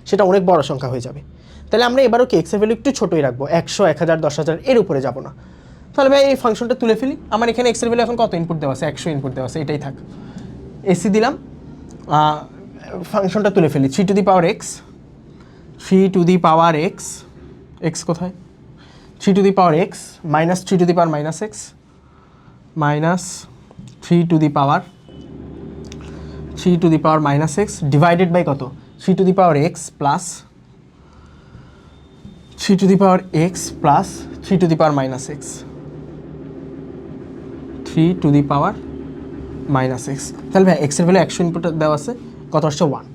সেটা অনেক বড় সংখ্যা হয়ে যাবে। তাহলে আমরা এবারও কি এক্সের ভ্যালু একটু ছোটোই রাখবো, 100, 1000, 10,000 এর উপরে যাব না। তাহলে ভাই এই ফাংশনটা তুলে ফেলি। আমার এখানে এক্সের ভ্যালু এখন কত ইনপুট দেওয়া আছে, 100 ইনপুট দেওয়া আছে, এটাই থাক। এসি দিলাম, ফাংশনটা তুলে ফেলি, 3⁵x, 3⁵x, x কোথায়, 3⁵x minus 3⁻⁻x, minus 3⁻⁻x divided by কত, 3⁵x plus 3⁵x plus 3⁻⁻x, 3⁻⁻x। তাহলে ভাই এক্সের ভ্যালু 100 ইনপুট দেওয়া আছে, কত আসছে, 1।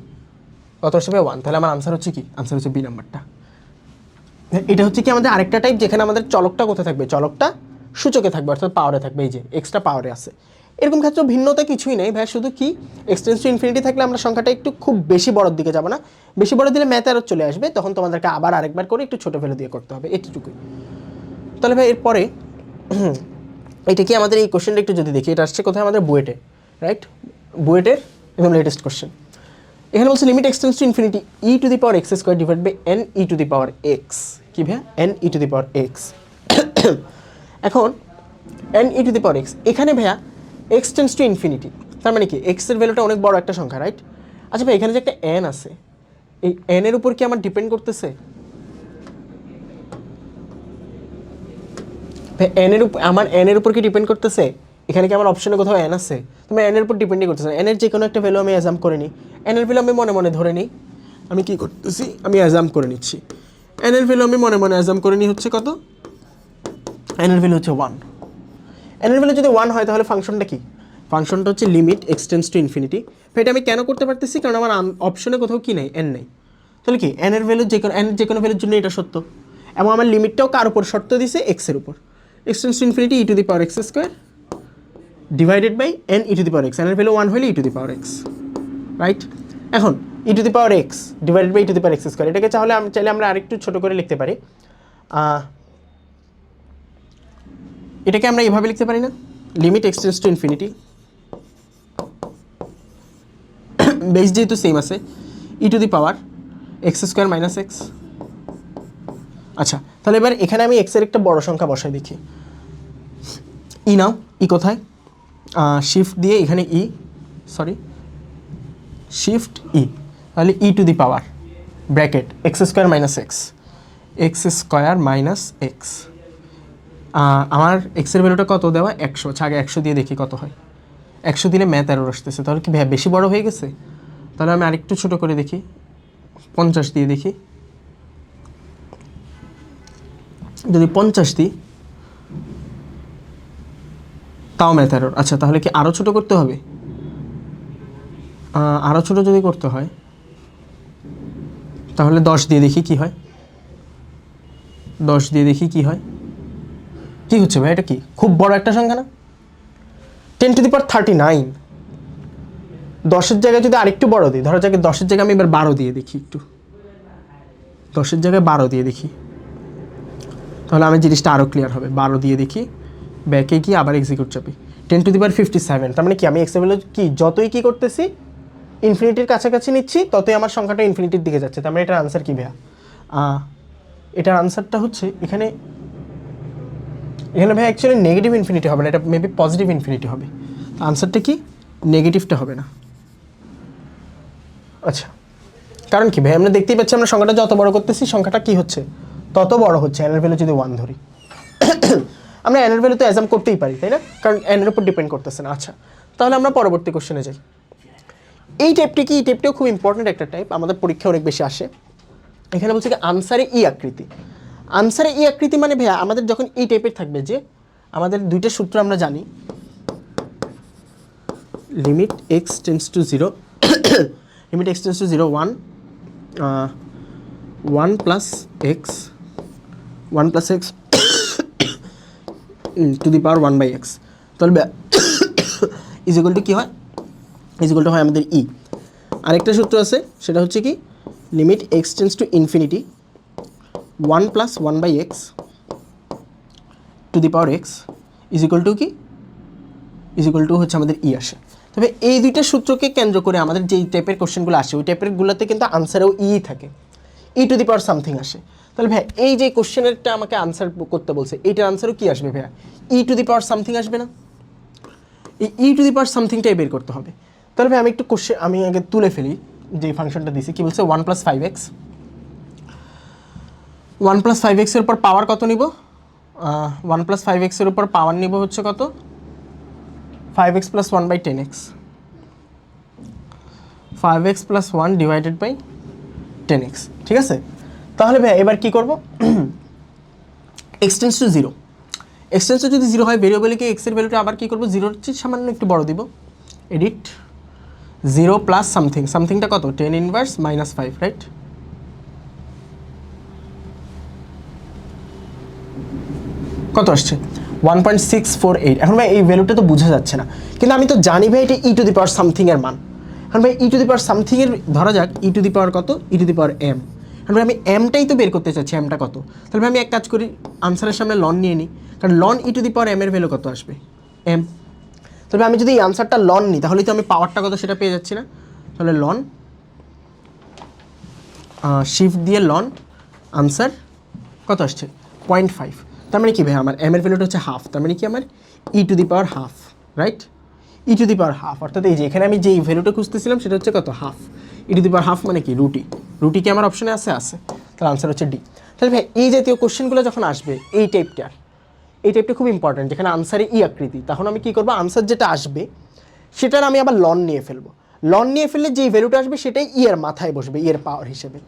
কত আসছে ভাই, 1। তাহলে আমার আনসার হচ্ছে কি, আনসার হচ্ছে বি নাম্বারটা। এটা হচ্ছে কি আমাদের আরেকটা টাইপ, যেখানে আমাদের চলকটা কোথায় থাকবে, চলকটা সূচকে থাকবে, অর্থাৎ পাওয়ারে থাকবে। এই যে এক্সট্রা পাওয়ারে আছে, এরকম ক্ষেত্রে ভিন্নতা কিছুই নেই ভাই, শুধু কি এক্সটেন্স টু ইনফিনিটি থাকলে আমরা সংখ্যাটা একটু খুব বেশি বড়র দিকে যাব না, বেশি বড় দিলে ম্যাথ এরর চলে আসবে, তখন তোমাদেরকে আবার আরেকবার করে একটু ছোটো ভ্যালু দিয়ে করতে হবে, এটুকুই। তাহলে ভাই এরপরে এটা কি আমাদের এই কোশ্চেনটা একটু যদি দেখি, এটা আসছে কোথায় আমাদের বুয়েটে, রাইট? বুয়েটের একদম লেটেস্ট কোশ্চেন। এখানে বলছে limit x tends to infinity e to the power x square divide by n e to the power x. কী ভাইয়া? N e to the power x. এখন n e to the power x, এখানে ভাইয়া x tends to infinity, তার মানে কি এক্সের ভ্যালুটা অনেক বড় একটা সংখ্যা, রাইট? আচ্ছা ভাই এখানে যে একটা এন আছে, এই এনের উপর কি আমার ডিপেন্ড করতেছে? এনের উপর, আমার এনের উপর কি ডিপেন্ড করতেছে? এখানে কি আমার অপশনে কোথাও এন আছে? তুমি এনের উপর ডিপেন্ডই করতেছে না, এনের যে কোনো একটা ভ্যালু আমি অ্যাজাম করে নিই, এনের ভ্যালু আমি মনে মনে ধরে নিই। আমি কি করতেছি, আমি অ্যাজাম করে নিচ্ছি, এনের ভ্যালু আমি মনে মনে অ্যাজাম করে নিই হচ্ছে কত? এনের ভ্যালু হচ্ছে 1। এনের ভ্যালু যদি 1 হয় তাহলে ফাংশনটা কি? ফাংশনটা হচ্ছে লিমিট এক্সটেন্স টু ইনফিনিটি। এটা আমি কেন করতে পারতেছি? কারণ আমার অপশনে কোথাও কি নেই, এন নেই। তাহলে কি এনের ভ্যালু যে কোনো ভ্যালুর জন্য এটা সত্য, এবং আমার লিমিটটাও কার উপর শর্ত দিছে? এক্সের উপর। X tends to infinity e to the power x square divided by n e to the power x. এনের ভ্যালু 1 হলে e to the power x, right? এখন e to the power x divided by e to the power x square, এটাকে চাইলে আমরা আরেকটু ছোটো করে লিখতে পারি। এটাকে আমরা এভাবে লিখতে পারি না? Limit x tends to infinity, base যেহেতু সেম আছে, e to the power x square minus x. আচ্ছা তাহলে এবার এখানে আমি এক্সের একটা বড় সংখ্যা বসাই দেখি। ই নাও, ই কোথায়? শিফট দিয়ে এখানে ই, সরি শিফট ই, তাহলে e to the power bracket x square minus x, x square minus x. আমার এক্সের ভ্যালুটা কত দেওয়া? 100। আচ্ছা আগে 100 দিয়ে দেখি কত হয়। 100 দিলে ম্যাথ এরর আসতেছে, তাহলে কি বেশি বড় হয়ে গেছে? তাহলে আমি আরেকটু ছোটো করে দেখি, 50 দিয়ে দেখি। যদি 50 দিই তাও ম্যাথ এরর। আচ্ছা তাহলে কি আরও ছোটো করতে হবে? আরও ছোটো যদি করতে হয় তাহলে 10 দিয়ে দেখি কি হয়। 10 দিয়ে দেখি কি হয়। কি হচ্ছে ভাই? এটা কি খুব বড় একটা সংখ্যা না? 10 টু দি পাওয়ার 39। 10-এর জায়গায় যদি আরেকটু বড় দিই, ধরো যাকে 10-এর জায়গায় আমি এবার 12 দিয়ে দেখি, একটু 10-এর জায়গায় 12 দিয়ে দেখি, তাহলে আমি জিনিসটা আরও ক্লিয়ার হবে। 12 দিয়ে দেখি, ব্যাকে কি আবার এক্সিকিউট চাপি, 10 টু দি পাওয়ার 57। তার মানে কি আমি এক্স ভ্যালু কি যতই কি করতেছি ইনফিনিটির কাছাকাছি নিচ্ছি, ততই আমার সংখ্যাটা ইনফিনিটির দিকে যাচ্ছে। তার মানে এটার আনসার কী ভাইয়া? এটার আনসারটা হচ্ছে এখানে ভাই অ্যাকচুয়ালি নেগেটিভ ইনফিনিটি হবে না, এটা মেবি পজিটিভ ইনফিনিটি হবে। আনসারটা কি? নেগেটিভটা হবে না। আচ্ছা কারণ কি ভাই? আমরা দেখতেই পাচ্ছি আমরা সংখ্যাটা যত বড় করতেছি সংখ্যাটা কি হচ্ছে? তত বড় হচ্ছে। এনের ভ্যালু যদি 1 ধরি, আমরা এনের ভ্যালু তো অ্যাজাম করতেই পারি, তাই না? কারণ এনের উপর ডিপেন্ড করতেছে না। আচ্ছা তাহলে আমরা পরবর্তী কোশ্চেনে যাই। এই টাইপটি কি? এই টাইপটাও খুব ইম্পর্টেন্ট একটা টাইপ, আমাদের পরীক্ষা অনেক বেশি আসে। এখানে বলছে কি আনসারে ই আকৃতি। আনসারে ই আকৃতি মানে ভাইয়া আমাদের যখন এই টাইপের থাকবে, যে আমাদের দুইটা সূত্র আমরা জানি, limit x tends to 0, limit x tends to 0 1 plus x to the power 1 by x, তাহলে ইজ ইকুয়াল টু কী হয়? ইজ ইকুয়াল টু হয় আমাদের ই। আরেকটা সূত্র আছে, সেটা হচ্ছে কি limit x tends to infinity 1 plus 1 by x to the power x is equal to কি? ইজ ইকুয়াল টু হচ্ছে আমাদের ই আসে। তবে এই দুইটা সূত্রকে কেন্দ্র করে আমাদের যেই টাইপের কোশ্চেনগুলো আসে, ওই টাইপেরগুলোতে কিন্তু আনসারেও ই থাকে, ই টু দি পাওয়ার সামথিং আসে। তাহলে ভাই এই যে কোশ্চেনেরটা আমাকে আনসার করতে বলছে, এইটার আনসারও কি আসবে ভাইয়া? ই টু দি পাওয়ার সামথিং আসবে না? এই ই টু দি পাওয়ার সামথিংটাই বের করতে হবে। তাহলে ভাই আমি একটু কোশ্চেন আমি আগে তুলে ফেলি, যে ফাংশনটা দিছি কি বলছে? 1 প্লাস 5x, 1 প্লাস 5x এর উপর পাওয়ার কত নিব? 1 প্লাস 5x এর উপর পাওয়ার নিব হচ্ছে কত? 5x plus 1 by 10x, 5x plus 1 divided by 10x। ঠিক আছে, তাহলে ভাই এবার কি করব? X tends to 0, x tends to যদি 0 হয়, ভেরিয়েবলে কি এক্সের ভ্যালুটা আবার কী করবো? 0-র চেয়ে সামান্য একটু বড় দিব। এডিট 0 প্লাস সামথিং, সামথিংটা কত? 10 ইনভার্স মাইনাস 5, রাইট? কত আসছে? 1.648। এখন ভাই এই ভ্যালুটা তো বোঝা যাচ্ছে না, কিন্তু আমি তো জানি ভাই এটা ই টু দি পাওয়ার সামথিংয়ের মান। এখন ভাই ই টু দি পাওয়ার সামথিংয়ের ধরা যাক ই টু দি পাওয়ার কত, ই টু দি পাওয়ার এম। এখন ভাই আমি এমটাই তো বের করতে চাচ্ছি, এমটা কত। তাহলে ভাই আমি এক কাজ করি, আনসারের সামনে লন নিয়ে নিই, কারণ ln e to the power m এর ভ্যালু কত আসবে, এম। তবে আমি যদি এই আনসারটা লন নিই তাহলে তো আমি পাওয়ারটা কত সেটা পেয়ে যাচ্ছি না। তাহলে লন শিফট দিয়ে লন, আনসার কত আসছে 0.5। তার মানে কি ভাই আমার এম এর ভ্যালুটা হচ্ছে হাফ, তার মানে কি আমার e to the power half, right? E to the power half, অর্থাৎ এই যে এখানে আমি যেই ভ্যালুটা খুঁজতেছিলাম সেটা হচ্ছে কত, half. E to the power half মানে কি রুটি, রুটি কি আমার অপশনে আছে, তাহলে আনসার হচ্ছে ডি। তাহলে ভাই এই জাতীয় কোশ্চেনগুলো যখন আসবে এই টাইপটা খুব ইম্পর্টেন্ট, যেখানে আনসারে ই আকৃতি, তখন আমি কী করবো, আনসার যেটা আসবে সেটার আমি আবার লন নিয়ে ফেলবো। লন নিয়ে ফেললে যেই ভ্যালুটা আসবে সেটাই ই এর মাথায় বসবে, ই এর পাওয়ার হিসেবে।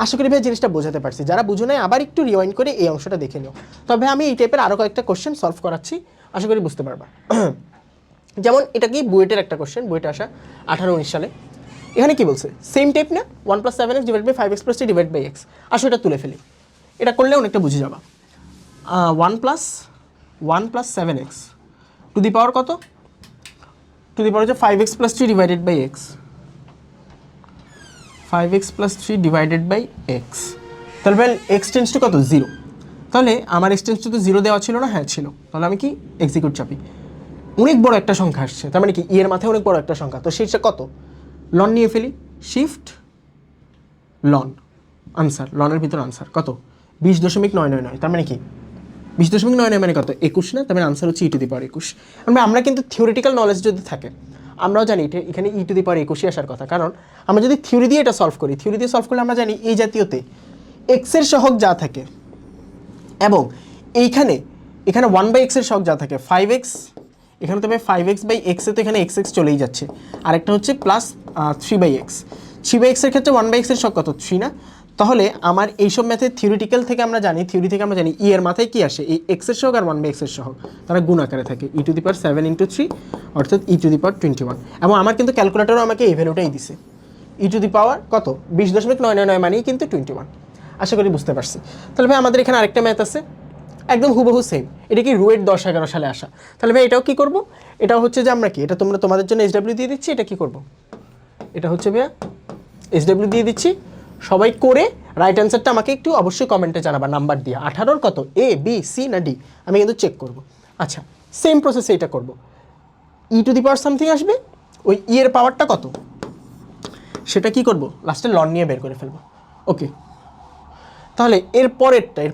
আশা করি ভাই জিনিসটা বোঝাতে পারছি, যারা বুঝো নাই আবার একটু রিওয়াইন্ড করে এই অংশটা দেখে নিও। তবে আমি এই টাইপের আরও কয়েকটা কোশ্চেন সলভ করাচ্ছি, আশা করি বুঝতে পারবা। যেমন এটা কি বুয়েটের একটা কোশ্চেন, বুয়েটে আসা 18-19 সালে। এখানে কি বলছে, সেম টাইপ না, 1 + 7x divide by 5x + 3 divide by x। আসলে এটা তুলে ফেলি, এটা করলে অনেকটা বুঝে যাবা। 1 + 7x টু দি পাওয়ার কত, টু দি পাওয়ার হচ্ছে 5x + 3 divided by x, 5x + 3 divided by x। তাহলে ভাই x টেন্স টু কত, 0। তাহলে আমার x টেন্স টু তো 0 দেওয়া ছিল না, হ্যাঁ ছিল। তাহলে আমি কি এক্সিকিউট চাপি, অনেক বড় একটা সংখ্যা আসছে, তার মানে কি ই এর মাথায় অনেক বড় একটা সংখ্যা, তো সেইটা কত, লন নিয়ে ফেলি, শিফট লন, আনসার, লনের ভিতর আনসার কত 20.999। তার মানে কি 20.99 মানে কত, 21 না? তার মানে আনসার হচ্ছে ই টু দি পাওয়ার 21। আমরা কিন্তু থিওরিটিক্যাল নলেজ যদি থাকে আমরাও জানি এটা এখানে ই টু দি পাওয়ার 21 আসার কথা, কারণ আমরা যদি থিওরি দিয়ে এটা সলভ করি, থিওরি দিয়ে সলভ করলে আমরা জানি এই জাতীয়তে এক্সের সহগ যা থাকে এবং এখানে 1/x এর সহগ যা থাকে 5x, এখানে তবে 5x/x এ তো এখানে x চলেই যাচ্ছে, আরেকটা হচ্ছে প্লাস 3/x। 3/x এর ক্ষেত্রে 1/x এর সহগ কত, 3 না? তাহলে আমার এইসব ম্যাথের থিওরি থেকে আমরা জানি ই এর মাথায় কি আসে, এই x এর সহগ আর 1/x এর সহগ তারা গুণ আকারে থাকে, ই টু দি পাওয়ার 7 × 3 অর্থাৎ ই টু দি পাওয়ার 21। এবং আমার কিন্তু ক্যালকুলেটরও আমাকে এই ভ্যালুটাই দিছে, ই টু দি পাওয়ার কত 20.999 মানেই কিন্তু 21। আশা করি বুঝতে পারছি। তাহলে ভাই আমাদের এখানে আরেকটা ম্যাথ আছে একদম হুবহু সেম, এটা কি রুয়েট 10-11 সালে আসা। তাহলে ভাই এটাও কি করব, এটাও হচ্ছে যে আমরা কি, এটা তোমাদের জন্য SW দিয়ে দিচ্ছি, এটা কি করব, এটা হচ্ছে ভাইয়া SW দিয়ে দিচ্ছি। সবাই করে রাইট অ্যান্সারটা আমাকে একটু অবশ্যই কমেন্টে জানাবা নাম্বার দিয়ে, 18-র কত, A B C না D, আমি কিন্তু চেক করব। আচ্ছা সেম প্রসেসে এটা করব, ই টু দি পাওয়ার সামথিং আসবে, ওই ই এর পাওয়ারটা কত সেটা কি করব, লাস্টে লন নিয়ে বের করে ফেলবো। ওকে, তাহলে এর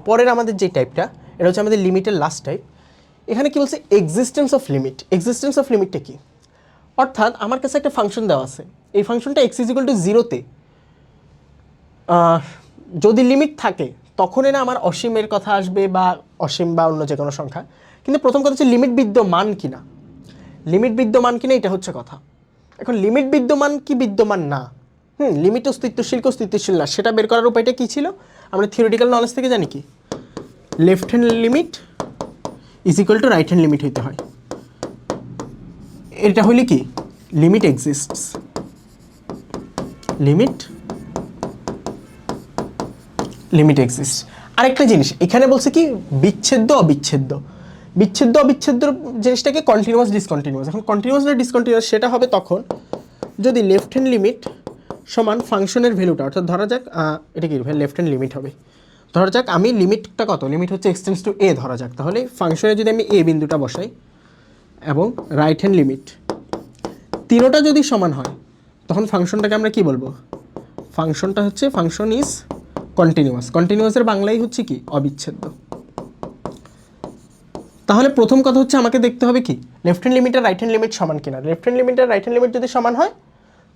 পরের আমাদের যে টাইপটা, এটা হচ্ছে আমাদের লিমিটের লাস্ট টাইপ। এখানে কি বলছে, existence of limit. Existence of লিমিটটা কি, অর্থাৎ আমার কাছে একটা ফাংশন দেওয়া আছে, এই ফাংশনটা x = 0-তে যদি লিমিট থাকে তখনই না আমার অসীমের কথা আসবে বা অসীম বা অন্য যে কোনো সংখ্যা। কিন্তু প্রথম কথা হচ্ছে লিমিট বিদ্যমান কিনা, লিমিট বিদ্যমান কিনা এটা হচ্ছে কথা। এখন লিমিট বিদ্যমান কি বিদ্যমান না, লিমিট অস্তিত্বশীল না, সেটা বের করার উপায়টা কী ছিল, আমরা থিওরিটিক্যাল নলেজ থেকে জানি কি left hand limit = right hand limit হইতে হয়। এটা হইলে কি লিমিট এক্সিস্টস, লিমিট এক্সিস্ট। আরেকটা জিনিস এখানে বলছে কি বিচ্ছেদ্য অবিচ্ছেদ্য জিনিসটাকে কন্টিনিউয়াস ডিসকন্টিনিউয়াস। এখন কন্টিনিউয়াস না ডিসকন্টিনিউয়াস সেটা হবে তখন যদি লেফট হ্যান্ড লিমিট সমান ফাংশনের ভ্যালুটা, অর্থাৎ ধরা যাক এটা কি লেফট হ্যান্ড লিমিট হবে, ধরা যাক আমি লিমিটটা কত, লিমিট হচ্ছে x টেন্ডস টু a ধরা যাক, তাহলে ফাংশনে যদি আমি a বিন্দুটা বসাই এবং রাইট হ্যান্ড লিমিট তিনোটা যদি সমান হয় তখন ফাংশনটাকে আমরা কি বলবো, ফাংশনটা হচ্ছে ফাংশন ইজ কন্টিনিউয়াস। কন্টিনিউয়াসের বাংলাই হচ্ছে কি অবিচ্ছেদ্য। তাহলে প্রথম কথা হচ্ছে আমাকে দেখতে হবে কি লেফট হ্যান্ড লিমিট আর রাইট হ্যান্ড লিমিট সমান কিনা। লেফট হ্যান্ড লিমিট আর রাইট হ্যান্ড লিমিট যদি সমান হয়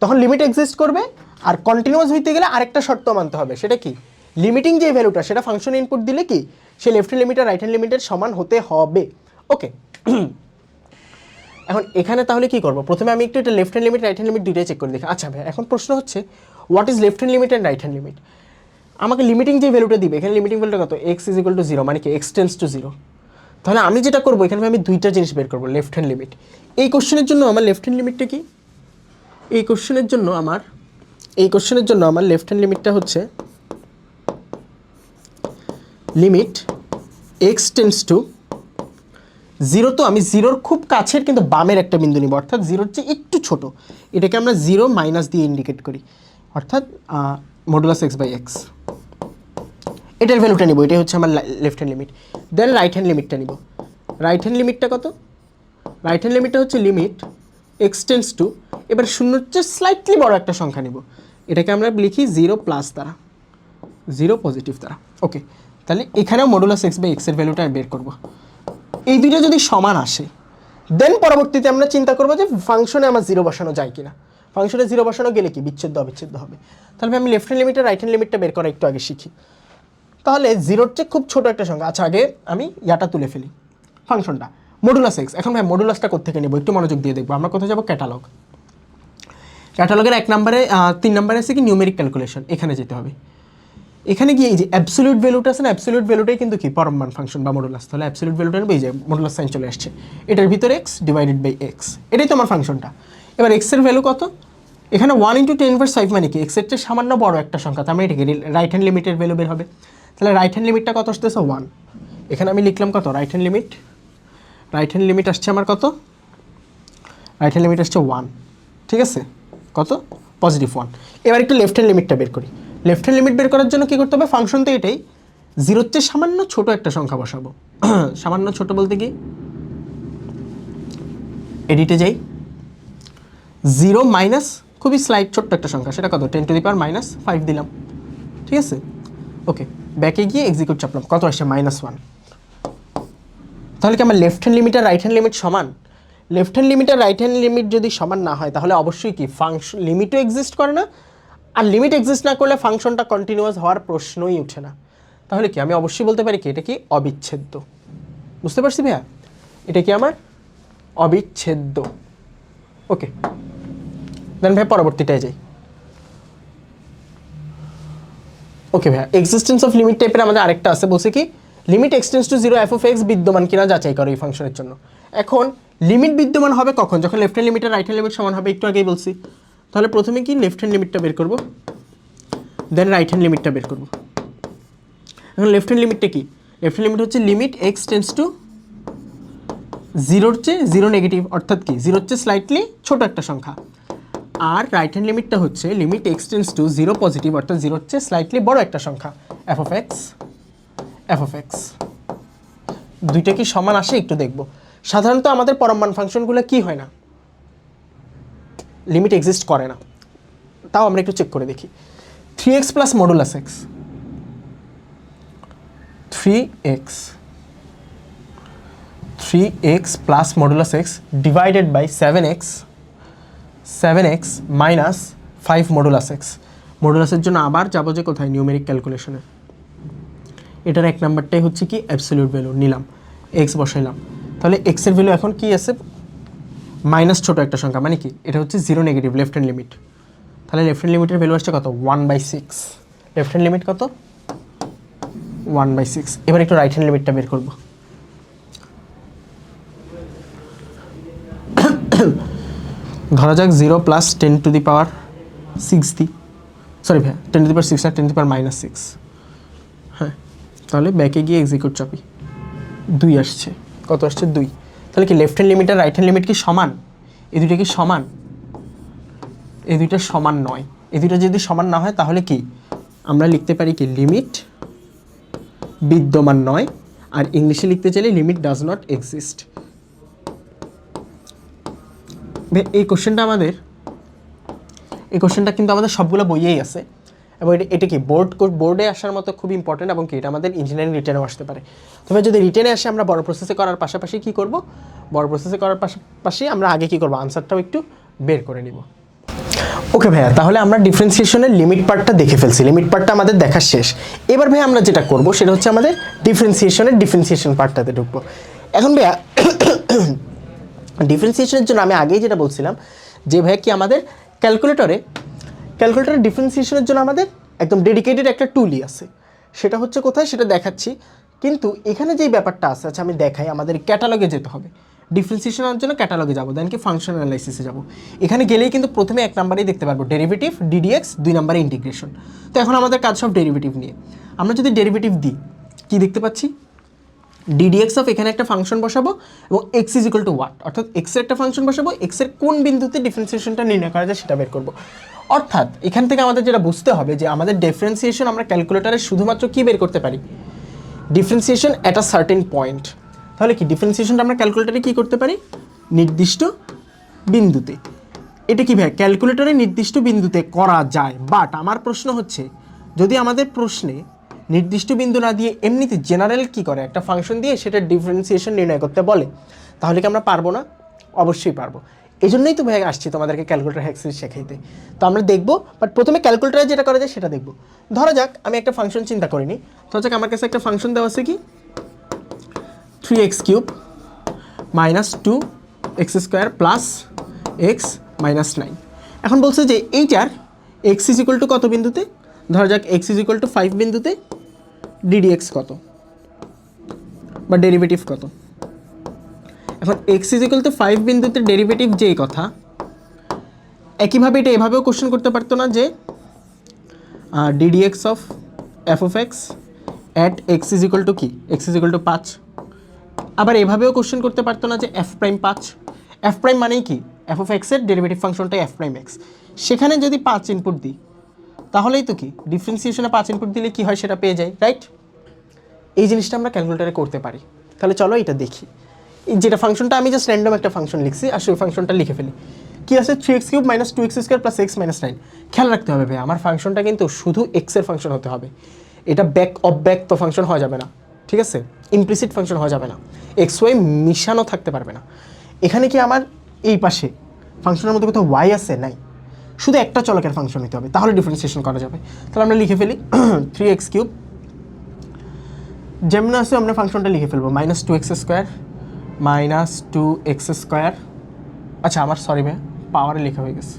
তখন লিমিট এক্সিস্ট করবে, আর কন্টিনিউয়াস হইতে গেলে আরেকটা শর্ত মানতে হবে, সেটা কি লিমিটিং যে ভ্যালুটা সেটা ফাংশনে ইনপুট দিলে কি সে লেফট হ্যান্ড লিমিট আর রাইট হ্যান্ড লিমিটের সমান হতে হবে। ওকে, এখন এখানে তাহলে কি করব, প্রথমে আমি একটু এটা left hand limit right hand limit দুইটাই চেক করে দেখি। আচ্ছা ভাই এখন প্রশ্ন হচ্ছে what is left hand limit and right hand limit. আমাকে লিমিটিং যে ভ্যালুটা দিবে, এখানে লিমিটিং ভ্যালুটা কত, x = 0 মানে কি x টেন্ডস টু 0। তাহলে আমি যেটা করবো এখানে আমি দুইটা জিনিস বের করবো, লেফট হ্যান্ড লিমিট। এই কোশ্চেনের জন্য আমার লেফট হ্যান্ড লিমিটটা কি, এই কোশ্চেনের জন্য আমার লেফট হ্যান্ড লিমিটটা হচ্ছে limit x tends to zero তো আমি জিরোর খুব কাছের কিন্তু বামের একটা বিন্দু নিব, অর্থাৎ জিরোর চেয়ে একটু ছোট, এটাকে আমরা জিরো মাইনাস দিয়ে ইন্ডিকেট করি, অর্থাৎ মডুলাস এক্স বাই এক্স, এটার ভ্যালুটা নিব, এটাই হচ্ছে আমার লেফট হ্যান্ড লিমিট। দেন রাইট হ্যান্ড লিমিটটা নিব। রাইট হ্যান্ড লিমিটটা কত? রাইট হ্যান্ড লিমিটটা হচ্ছে লিমিট এক্স টেন্স টু, এবার শূন্যর চেয়ে স্লাইটলি বড় একটা সংখ্যা নিব, এটাকে আমরা লিখি জিরো প্লাস দ্বারা, জিরো পজিটিভ দ্বারা। ওকে, তাহলে এখানেও মডুলাস এক্স বাই এক্সের ভ্যালুটা বের করব। এই দুইটা যদি সমান আসে দেন পরবর্তীতে আমরা চিন্তা করবো যে ফাংশনে আমার জিরো বসানো যায় কিনা। ফাংশনে জিরো বসানো গেলে কি বিচ্ছেদ্য অবিচ্ছেদ্য হবে। তাহলে আমি লেফট হ্যান্ড লিমিট আর রাইট হ্যান্ড লিমিটটা বের করা একটু আগে শিখি। তাহলে জিরোর চেয়ে খুব ছোট একটা সংখ্যা, আচ্ছা আগে আমি ইয়াটা তুলে ফেলি, ফাংশনটা মডুলাস এক্স। এখন ভাই মডুলাসটা কোত্থেকে নেব একটু মনোযোগ দিয়ে দেখবো। আমরা কোথায় যাবো? ক্যাটালগ। ক্যাটালগের 1 নম্বরে 3 নম্বরে আছে কি নিউমেরিক ক্যালকুলেশন, এখানে যেতে হবে। এখানে গিয়ে এই যে অ্যাবসলিউট ভ্যালুটা আছে না, অ্যাবসলিউট ভ্যালুটাই কিন্তু কি পরম মান ফাংশন বা মডুলাস। তাহলে অ্যাবসলিউট ভ্যালুটা নেবে, এই যে মডুলাস সাইন চলে আসছে, এটার ভিতরে এক্স ডিভাইডেড বাই এক্স, এটাই তো আমার ফাংশনটা। এবার এক্সের ভ্যালু কত? এখানে 1 × 10⁵ মানে কি এক্সের চেয়ে সামান্য বড় একটা সংখ্যা, তার মানে এটাকে রাইট হ্যান্ড লিমিটের ভ্যালু বের হবে। তাহলে রাইট হ্যান্ড লিমিটটা কত আসতেছে? 1। এখানে আমি লিখলাম কত? Right hand limit, right hand limit আসছে আমার কত? রাইট হ্যান্ড লিমিট আসছে 1, ঠিক আছে? কত? পজিটিভ 1। এবার একটু লেফট হ্যান্ড লিমিটটা বের করি। লেফট হ্যান্ড লিমিট বের করার জন্য কী করতে হবে? ফাংশন তো এটাই, জিরোর চেয়ে সামান্য ছোট একটা সংখ্যা বসাবো। সামান্য ছোট বলতে কি, এডিটে যাই, জিরো মাইনাস খুবই স্লাইড ছোট্ট একটা সংখ্যা, সেটা কত? 10⁻⁵ দিলাম, ঠিক আছে? ওকে, ব্যাকে গিয়ে এক্সিকিউট চাপলাম, কত আসছে? -1। তাহলে কি আমার লেফট হ্যান্ড লিমিট আর রাইট হ্যান্ড লিমিট সমান? লেফট হ্যান্ড লিমিট আর রাইট হ্যান্ড লিমিট যদি সমান না হয় তাহলে অবশ্যই কি ফাংশন লিমিটও এক্সিস্ট করে না, আর লিমিট এক্সিস্ট না করলে ফাংশনটা কন্টিনিউয়াস হওয়ার প্রশ্নই উঠে না। তাহলে কি আমি অবশ্যই বলতে পারি কি এটা কি অবিচ্ছেদ্য। বুঝতে পারছি ভাইয়া? এটা কি আমার অবিচ্ছেদ্য। ওকে, দেন ভাই পরবর্তীটায় যাই। ওকে ভাইয়া, এক্সিস্টেন্স অফ লিমিট টাইপের আমাদের আরেকটা আছে, বলছে কি লিমিট এক্সটেন্স টু 0 f(x) বিদ্যমান কিনা যাচাই করো এই ফাংশনের জন্য। এখন লিমিট বিদ্যমান হবে কখন? যখন লেফট হ্যান্ড লিমিট আর রাইট হ্যান্ড লিমিট সমান হবে, একটু আগেই বলছি। তাহলে প্রথমে কি লেফট হ্যান্ড লিমিটটা বের করব, দেন রাইট হ্যান্ড লিমিটটা বের করব। এখন লেফট হ্যান্ড লিমিটটা কি? লেফট হ্যান্ড লিমিট হচ্ছে লিমিট x টেন্স টু 0-র চেয়ে 0 নেগেটিভ, অর্থাৎ কি 0-র চেয়ে স্লাইটলি ছোট একটা সংখ্যা। আর রাইট হ্যান্ড লিমিটটা হচ্ছে limit x tends to 0 positive, অর্থাৎ 0-র চেয়ে স্লাইটলি বড় একটা সংখ্যা, f(x). দুইটা কি সমান আসে একটু দেখব। সাধারণত আমাদের পরম মান ফাংশনগুলো কি হয় না, লিমিট এক্সিস্ট করে না, তাও আমরা একটু চেক করে দেখি। 3x plus modulus x, 3x plus modulus x divided by 7x minus 5 modulus x. মডুলাসের জন্য আবার যাবো যে কোথায়? নিউমেরিক ক্যালকুলেশনে। এটার 1 নাম্বারটাই হচ্ছে কি অ্যাবসলিউট ভ্যালু, নিলাম এক্স বসাইলাম। তাহলে এক্সের ভ্যালু এখন কি আছে? মাইনাস ছোট একটা সংখ্যা, মানে কি এটা হচ্ছে 0 নেগেটিভ লেফট হ্যান্ড লিমিট। তাহলে লেফট হ্যান্ড লিমিটের ভ্যালু আসছে কত? 1/6। লেফট হ্যান্ড লিমিট কত? 1/6। এবার একটু রাইট হ্যান্ড লিমিটটা বের করব। ধরা যাক 0 প্লাস 10⁻6 দিই, সরি ভাইয়া 10⁻6 আর 10⁻⁻6। হ্যাঁ, তাহলে ব্যাকে গিয়ে এক্সিকিউট চাপি, 2 আসছে। কত আসছে? 2। তাহলে কি লেফট হ্যান্ড লিমিট আর রাইট হ্যান্ড লিমিট কি সমান? এই দুইটা কি সমান? এই দুইটা সমান নয়। এই দুইটা যদি সমান না হয় তাহলে কি আমরা লিখতে পারি কি লিমিট বিদ্যমান নয়, আর ইংলিশে লিখতে চাইলে লিমিট ডাজ নট এক্সিস্ট। এই কোশ্চেনটা কিন্তু আমাদের সবগুলো বইয়েই আছে, এবং এটা কি বোর্ডে আসার মতো খুব ইম্পর্টেন্ট, এবং কি এটা আমাদের ইঞ্জিনিয়ারিং রিটেনেও আসতে পারে। তবে যদি রিটেনে আসে আমরা বড় প্রসেসে করার পাশাপাশি কি করব? বড় প্রসেসে করার পাশাপাশি আমরা আগে কি করব? আনসারটাও একটু বের করে নিব। ওকে ভাইয়া, তাহলে আমরা ডিফারেন্সিয়েশনের লিমিট পার্টটা দেখে ফেলছি, লিমিট পার্টটা আমাদের দেখা শেষ। এবার ভাইয়া আমরা যেটা করব সেটা হচ্ছে আমাদের ডিফারেন্সিয়েশন পার্টটাতে ঢুকবো। এখন ভাইয়া ডিফারেন্সিয়েশনের জন্য আমি আগেই যেটা বলছিলাম যে ভাইয়া কি আমাদের ক্যালকুলেটরে ডিফারেন্সিয়েশনের জন্য আমাদের একদম ডেডিকেটেড একটা টুলই আছে। সেটা হচ্ছে কোথায় সেটা দেখাচ্ছি, কিন্তু এখানে যেই ব্যাপারটা আছে, আচ্ছা আমি দেখাই। আমাদের ক্যাটালগে যেতে হবে, ডিফারেন্সিয়েশনের জন্য ক্যাটালগে যাবো, দেন কি ফাংশন অ্যানালাইসিসে যাবো। এখানে গেলেই কিন্তু প্রথমে 1 নাম্বারেই দেখতে পারবো ডেরিভেটিভ, ডিডিএক্স, 2 নাম্বারে ইন্টিগ্রেশন। তো এখন আমাদের কাজ সব ডেরিভেটিভ নিয়ে। আমরা যদি ডেরিভেটিভ দিই, কি দেখতে পাচ্ছি? ডিডিএক্স অফ এখানে একটা ফাংশন বসাবো এবং x is equal to what, অর্থাৎ এক্সের একটা ফাংশন বসাবো, এক্সের কোন বিন্দুতে ডিফারেন্সিয়েশনটা নির্ণয় করা যায় সেটা বের করবো। অর্থাৎ এখান থেকে আমাদের যেটা বুঝতে হবে যে আমাদের ডিফারেন্সিয়েশন আমরা ক্যালকুলেটারে শুধুমাত্র কি বের করতে পারি, differentiation at a certain point. তাহলে কি ডিফারেন্সিয়েশনটা আমরা ক্যালকুলেটারে কী করতে পারি, নির্দিষ্ট বিন্দুতে। এটা কি ভাই ক্যালকুলেটরে নির্দিষ্ট বিন্দুতে করা যায়, বাট আমার প্রশ্ন হচ্ছে যদি আমাদের প্রশ্নে নির্দিষ্ট বিন্দু না দিয়ে এমনিতে জেনারেল কি করে একটা ফাংশন দিয়ে সেটা ডিফারেন্সিয়েশন নির্ণয় করতে বলে, তাহলে কি আমরা পারবো না? অবশ্যই পারবো। এই জন্যই তো ভাই আসছি তোমাদেরকে ক্যালকুলেটর হ্যাক্সিস শেখাইতে। তো আমরা দেখবো, বাট প্রথমে ক্যালকুলেটরে যেটা করা যায় সেটা দেখবো। ধরা যাক আমি একটা ফাংশন চিন্তা করিনি, ধরা যাক আমার কাছে একটা ফাংশন দেওয়া আছে কি 3x³ minus 2x² plus x minus 9। এখন বলছে যে এইটার x ইজ ইকুয়াল টু কত বিন্দুতে, ধরা যাক x ইজ ইকুয়াল টু 5 বিন্দুতে ddx কত বা ডেরিভেটিভ কত। এখন x ইজ ইকুয়াল টু 5 বিন্দুতে ডেরিভেটিভ যেই কথা, একইভাবে এটা এভাবেও কোশ্চেন করতে পারতো না যে ddx of f of x at x is equal to কি, x ইজ ইকুয়াল টু 5। আবার এভাবেও কোশ্চেন করতে পারতো না যে f প্রাইম 5, f প্রাইম মানেই কি f of x এর ডেরিভেটিভ ফাংশনটাই f প্রাইম x। সেখানে যদি 5 ইনপুট দিই তাহলেই তো কি ডিফারেন্সিয়েশনে 5 ইনপুট দিলে কি হয় সেটা পেয়ে যাই, রাইট? এই জিনিসটা আমরা ক্যালকুলেটারে করতে পারি। তাহলে চলো এটা দেখি। এই যেটা ফাংশনটা আমি জাস্ট র্যান্ডম একটা ফাংশন লিখছি আর সেই ফাংশনটা লিখে ফেলি। কি আছে 3x³ minus 2x² plus x minus 9। খেয়াল রাখতে হবে ভাই আমার ফাংশনটা কিন্তু শুধু x এর ফাংশন হতে হবে, এটা ব্যাক অব্যক্ত ফাংশন হওয়া যাবে না, ঠিক আছে? ইমপ্লিসিট ফাংশন হওয়া যাবে না, এক্স ওয়াই মিশানো থাকতে পারবে না। এখানে কি আমার এই পাশে ফাংশনের মধ্যে কোথাও y আছে? নাই, শুধু একটা চলকের ফাংশন হতে হবে, তাহলে ডিফারেন্সিয়েশন করা যাবে। তাহলে আমরা লিখে ফেলি 3x³ যেমন আছে আমরা ফাংশনটা লিখে ফেলবো মাইনাস 2x² মাইনাস 2x²। আচ্ছা আমার সরি ভাই পাওয়ারে লেখা হয়ে গেছে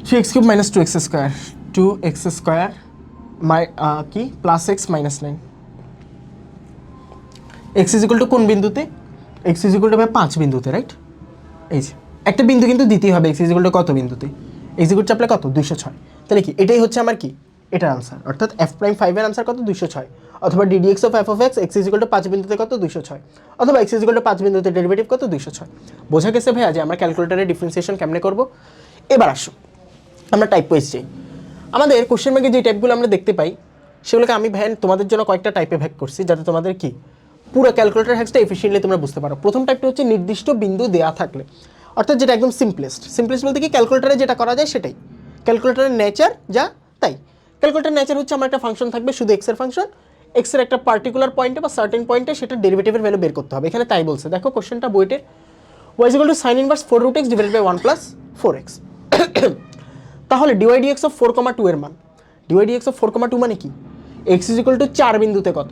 3x³ মাইনাস 2x² কি plus x minus 9। x is equal two কোন বিন্দুতে, x ইজ ইকুয়াল টু ভাই 5 বিন্দুতে, রাইট? এই যে একটা বিন্দু কিন্তু দিতেই হবে, x ইজ ইকুয়াল টু কত বিন্দুতে, x ইকুয়াল চাপলে কত 206। তাহলে কি এটাই হচ্ছে আমার কি এটার আনসার, অর্থাৎ f প্রাইম 5 এর আনসার কত 206, অথবা ddx of f of x x is equal two 5 বিন্দুতে কত 206, অথবা x ইজ ইকুয়াল টু 5 বিন্দুতে ডেরিভেটিভ কত 206। বোঝা গেছে ভাইয়া যে আমরা ক্যালকুলেটরে ডিফারেন্সিয়েশন কেমনে করব। এবার আসো আমরা টাইপ ওয়াইজ যাই। আমাদের কোশ্চেন ব্যাগে যে টাইপগুলো আমরা দেখতে পাই সেগুলোকে আমি ভাই তোমাদের জন্য কয়েকটা টাইপে ভাগ করছি যাতে তোমাদের কি পুরো ক্যালকুলেটর হ্যাক্সটা এফিশিয়েন্টলি তোমরা বুঝতে পারো। প্রথম টাইপটা হচ্ছে নির্দিষ্ট বিন্দু দেয়া থাকলে, অর্থাৎ যেটা একদম সিম্পলেস্ট বলতে কি ক্যালকুলেটরে যেটা করা যায় সেটাই, ক্যালকুলেটরের নেচার যা তাই। ক্যালকুলেটর নেচার হচ্ছে আমার একটা ফাংশন থাকবে শুধু এক্স এর ফাংশন, এক্স এর একটা পার্টিকুলার পয়েন্টে বা সার্টেন পয়েন্টে সেটা ডেরিভেটিভের ভ্যালু বের করতে হবে। এখানে তাই বলছে, দেখো কোশ্চেনটা বইতে y is equal to sin inverse 4√x divided by 1 plus 4x। তাহলে dydx অফ 4,2 এর মান, dydx অফ 4,2 মানে কি x ইজ ইকুয়াল টু 4 বিন্দুতে কত।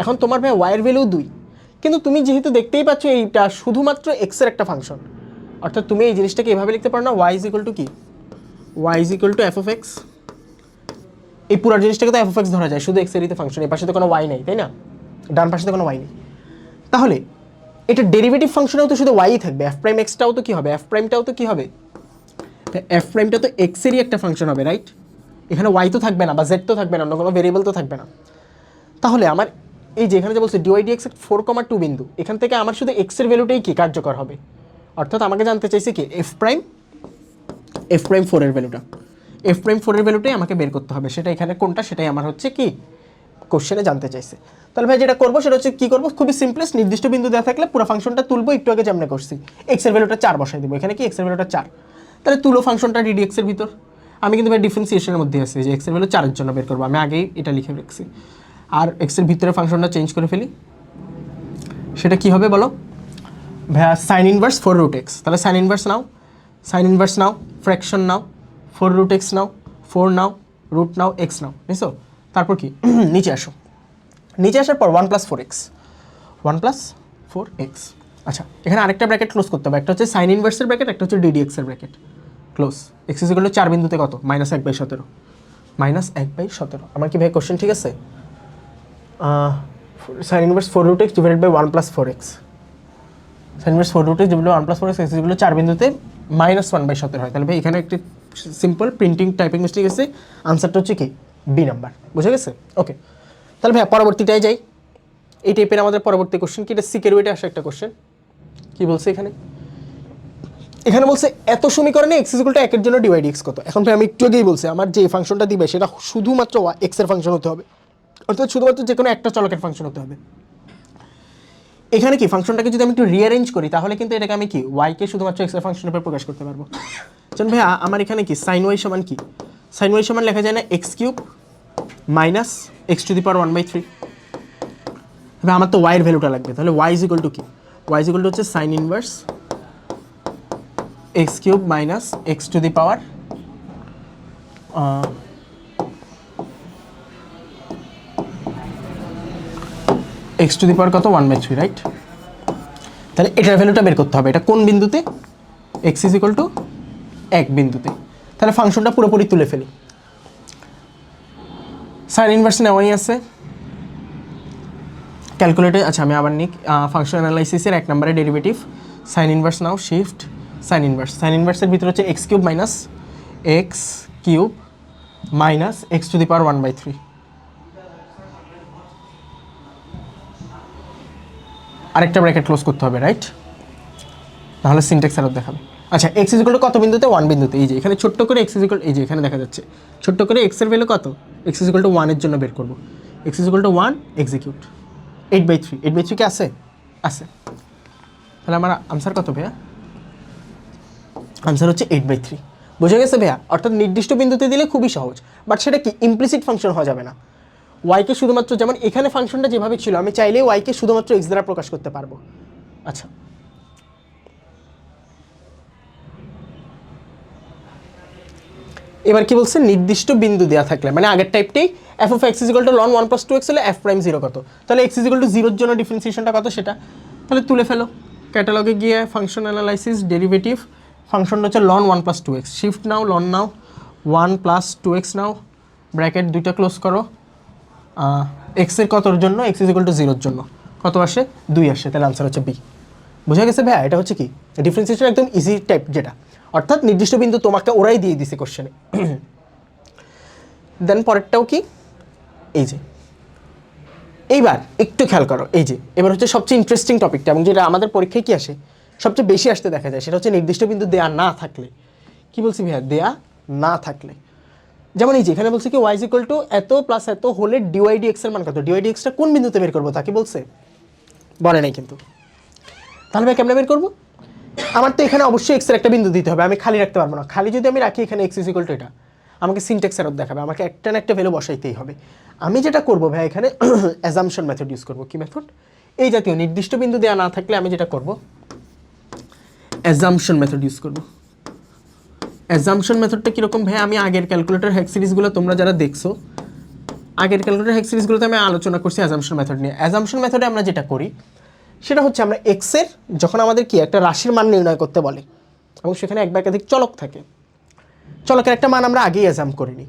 এখন তোমার ভাই y এর ভ্যালু 2, কিন্তু তুমি যেহেতু দেখতেই পাচ্ছ এইটা শুধুমাত্র x এর একটা ফাংশন, অর্থাৎ তুমি এই জিনিসটাকে এভাবে লিখতে পারো না y ইজ ইকুয়াল টু কি, y is equal two f of x। এই পুরো জিনিসটাকে তো f of x ধরা যায়, শুধু x এরই তো ফাংশন, এই পাশে তো কোনো y নাই, তাই না? ডান পাশে তো কোনো y নেই। তাহলে এটা ডেরিভেটিভ ফাংশনেও তো শুধু y থাকবে, f প্রাইম xটাও তো কি হবে, f প্রাইমটাও তো কি হবে, f প্রাইমটা তো x এরই একটা ফাংশন হবে, রাইট? এখানে y তো থাকবে না বা z তো থাকবে না, অন্য কোনো ভেরিয়েবল তো থাকবে না। তাহলে আমার এই যে এখানে যে বলছে dydx 4,2 বিন্দু, এখান থেকে আমার শুধু x এর ভ্যালুটাই কি কার্যকর হবে, অর্থাৎ আমাকে জানতে চাইছে কি f প্রাইম 4 এর ভ্যালুটা, f প্রাইম 4 এর ভ্যালুটাই আমাকে বের করতে হবে, সেটা এখানে কোনটা সেটাই আমার হচ্ছে কি কোশ্চেনে জানতে চাইছে। তাহলে ভাই যেটা করবো সেটা হচ্ছে কি করবো, খুবই সিম্পলেস্ট, নির্দিষ্ট বিন্দু দেওয়া থাকলে পুরো ফাংশনটা তুলবো, একটু আগে যেমন করছি x এর ভ্যালুটা 4 বসাই দেবো, এখানে কি x এর ভ্যালুটা 4, তাহলে তুলো ফাংশনটা ddx এর ভিতর। আমি কিন্তু ভাই ডিফারেন্সিয়েশনের মধ্যে আছি যে x এর ভ্যালু 4 এর জন্য বের করবো, আমি আগেই এটা লিখে রাখছি। আর x এর ভিতরে ফাংশনটা চেঞ্জ করে ফেলি, সেটা কি হবে বলো ভাইয়া, সাইন ইনভার্স 4√x। তাহলে সাইন ইনভার্স নাও, ফ্র্যাকশন নাও, 4√x নাও, 4 নাও, রুট নাও, x নাও, বুঝছো? তারপর কি নিচে আসো, নিচে আসার পর 1 প্লাস 4x। আচ্ছা এখানে আরেকটা ব্র্যাকেট ক্লোজ করতে হবে, একটা হচ্ছে সাইন ইনভার্সের ব্র্যাকেট, একটা হচ্ছে ddx এর bracket close. x is equal to 4 বিন্দুতে কত -1/17, -1/17। আমার কি ভাই কোশ্চেন ঠিক আছে? Sine inverse 4√x divided by 1 plus 4x, sine inverse 4√x divided by 1 plus 4x, x is equal to 4 বিন্দুতে -1/17 হয়। তাহলে ভাই এখানে একটি সিম্পল প্রিন্টিং টাইপিং মিস্টেক আছে, আনসারটা হচ্ছে কি বি নাম্বার, বুঝে গেছে? ওকে, তাহলে ভাই পরবর্তীটায় যাই। এই টাইপের আমাদের পরবর্তী কোশ্চেন কি, এটা সিকের ওয়েটে আসা একটা কোশ্চেন। কি বলছে এখানে, এখানে বলছে এত সমীকরণে এক্স ইজ ইকুয়াল টু 1 এর জন্য ডিওয়াই ডিএক্স কত। এখন আমি একটু আগেই বলছি আমার যে ফাংশনটা দিবে সেটা শুধুমাত্র এক্স এর ফাংশন হতে হবে, অর্থাৎ শুধুমাত্র যে কোনো একটা চলকের ফাংশন হতে হবে। এখানে কি ফাংশনটাকে যদি আমি একটু রিঅ্যারেঞ্জ করি তাহলে কিন্তু এটাকে আমি কি ওয়াইকে শুধুমাত্র এক্স এর ফাংশনের উপর প্রকাশ করতে পারবো। যেমন ভাইয়া আমার এখানে কি সাইন ওয়াই সমান কি, সাইন ওয়াই সমান লেখা যায় না x cube minus x to the power 1/3। এবার আমার তো ওয়াইয়ের ভ্যালুটা লাগবে, তাহলে ওয়াই ইজ ইকুয়াল টু কি, ওয়াই ইজ ইকুয়াল টু হচ্ছে sine inverse x cube minus x to the power x to the power কত 1/3, রাইট। তাহলে এটার ভ্যালুটা বের করতে হবে, এটা কোন বিন্দুতে, এক্স ইজ ইকুয়াল টু 1 বিন্দুতে। তাহলে ফাংশনটা পুরোপুরি তুলে ফেলি। সাইন ইনভার্স নেওয়াই আছে ক্যালকুলেটে, আচ্ছা আমি আবার নিই ফাংশন অ্যানালাইসিসের 1 নম্বরের derivative sine inverse now, shift sine inverse, sine ইনভার্সের ভিতরে হচ্ছে x cube minus x cube minus x to the power 1/3। আরেকটা ব্র্যাকেট ক্লোজ করতে হবে, রাইট, তাহলে সিনট্যাক্স এরর দেখাবে। আচ্ছা এক্স ইজ ইকুয়াল টু কত বিন্দুতে, 1 বিন্দুতে। এই যে এখানে ছোট্ট করে এক্স ইজ ইকুয়াল, এই যে এখানে দেখা যাচ্ছে ছোট্ট করে এক্স এর ভ্যালু কত, এক্স ইজ ইকুয়াল টু 1 এর জন্য বের করবো। X is equal to 1 execute 8/3, 8/3 কি আছে, আছে। তাহলে আমার আনসার কত ভাইয়া, আনসার হচ্ছে 8/3। বোঝা গেছে ভাইয়া, অর্থাৎ নির্দিষ্ট বিন্দুতে দিলে খুবই সহজ, বাট সেটা কি ইমপ্লিসিট ফাংশন হওয়া যাবে না। ওয়াইকে শুধুমাত্র, যেমন এখানে ফাংশনটা যেভাবে ছিল আমি চাইলে ওয়াইকে শুধুমাত্র এক্স দ্বারা প্রকাশ করতে পারবো। আচ্ছা এবার কি বলছে, নির্দিষ্ট বিন্দু দেওয়া থাকলে, মানে আগের টাইপটাই f of x is equal to ln 1 + 2x হলে এফ প্রাইম 0 কত, তাহলে এক্স ইজ ইকুয়াল টু 0 এর জন্য ডিফারেন্সিয়েশনটা কত সেটা, তাহলে তুলে ফেলো। ক্যাটালগে গিয়ে ফাংশন অ্যানালাইসিস ডেরিভেটিভ, ফাংশনটা হচ্ছে লন 1 + 2x, শিফট নাও, লন নাও, 1 + 2x নাও, ব্র্যাকেট দুইটা ক্লোজ করো, এক্সের কতর জন্য, এক্স ইজ ইকুয়াল টু 0 এর জন্য কত আসে, 2 আসে, তাহলে আনসার হচ্ছে বি। বোঝা গেছে ভাইয়া, এটা হচ্ছে কি ডিফারেন্সিয়েশন একদম ইজি টাইপ, যেটা অর্থাৎ নির্দিষ্ট বিন্দু তোমাকে ওরাই দিয়ে দিছে কোশ্চেনে। দেন পরেরটাও কি, এই যে এইবার একটু খেয়াল করো, এই যে এবার হচ্ছে সবচেয়ে ইন্টারেস্টিং টপিকটা, এবং যেটা আমাদের পরীক্ষায় কি আসে সবচেয়ে বেশি আসতে দেখা যায়, সেটা হচ্ছে নির্দিষ্ট বিন্দু দেয়া না থাকলে। কি বলছি ভাইয়া, দেয়া না থাকলে, যেমন এই যে এখানে বলছে কি ওয়াই ইজ ইকুয়াল টু এত প্লাস এত হলে ডিওয়াই ডিএক্স এর মান কত, ডিওয়াই ডিএক্সটা কোন বিন্দুতে বের করবো তাকে বলছে, বলে নাই কিন্তু। তাহলে ভাই কেমনে বের করবো, আমার তো এখানে অবশ্যই এক্সের একটা বিন্দু দিতে হবে, আমি খালি রাখতে পারবো না। খালি যদি আমি রাখি এখানে এক্স ইজ ইকুয়াল টু এটা, আমাকে সিনট্যাক্স এরর দেখাবে, আমাকে একটা না একটা ভ্যালু বসাইতেই হবে। আমি যেটা করবো ভাই এখানে অ্যাজাম্পশন মেথড ইউজ করবো। কি মেথড, এই জাতীয় নির্দিষ্ট বিন্দু দেওয়া না থাকলে আমি যেটা করবো অ্যাজাম্পশন মেথড ইউজ করবো। অ্যাজাম্পশন মেথডটা কীরকম ভাই, আমি আগের ক্যালকুলেটর হ্যাক সিরিজগুলো তোমরা যারা দেখছো, আগের ক্যালকুলেটর হ্যাক সিরিজগুলোতে আমি আলোচনা করছি অ্যাজাম্পশন মেথড নিয়ে। অ্যাজাম্পশন মেথডে আমরা যেটা করি সেটা হচ্ছে আমরা এক্সের যখন আমাদের কি একটা রাশির মান নির্ণয় করতে বলে এবং সেখানে এক বা একাধিক চলক থাকে, চলকের একটা মান আমরা আগেই অ্যাজাম্প করিনি,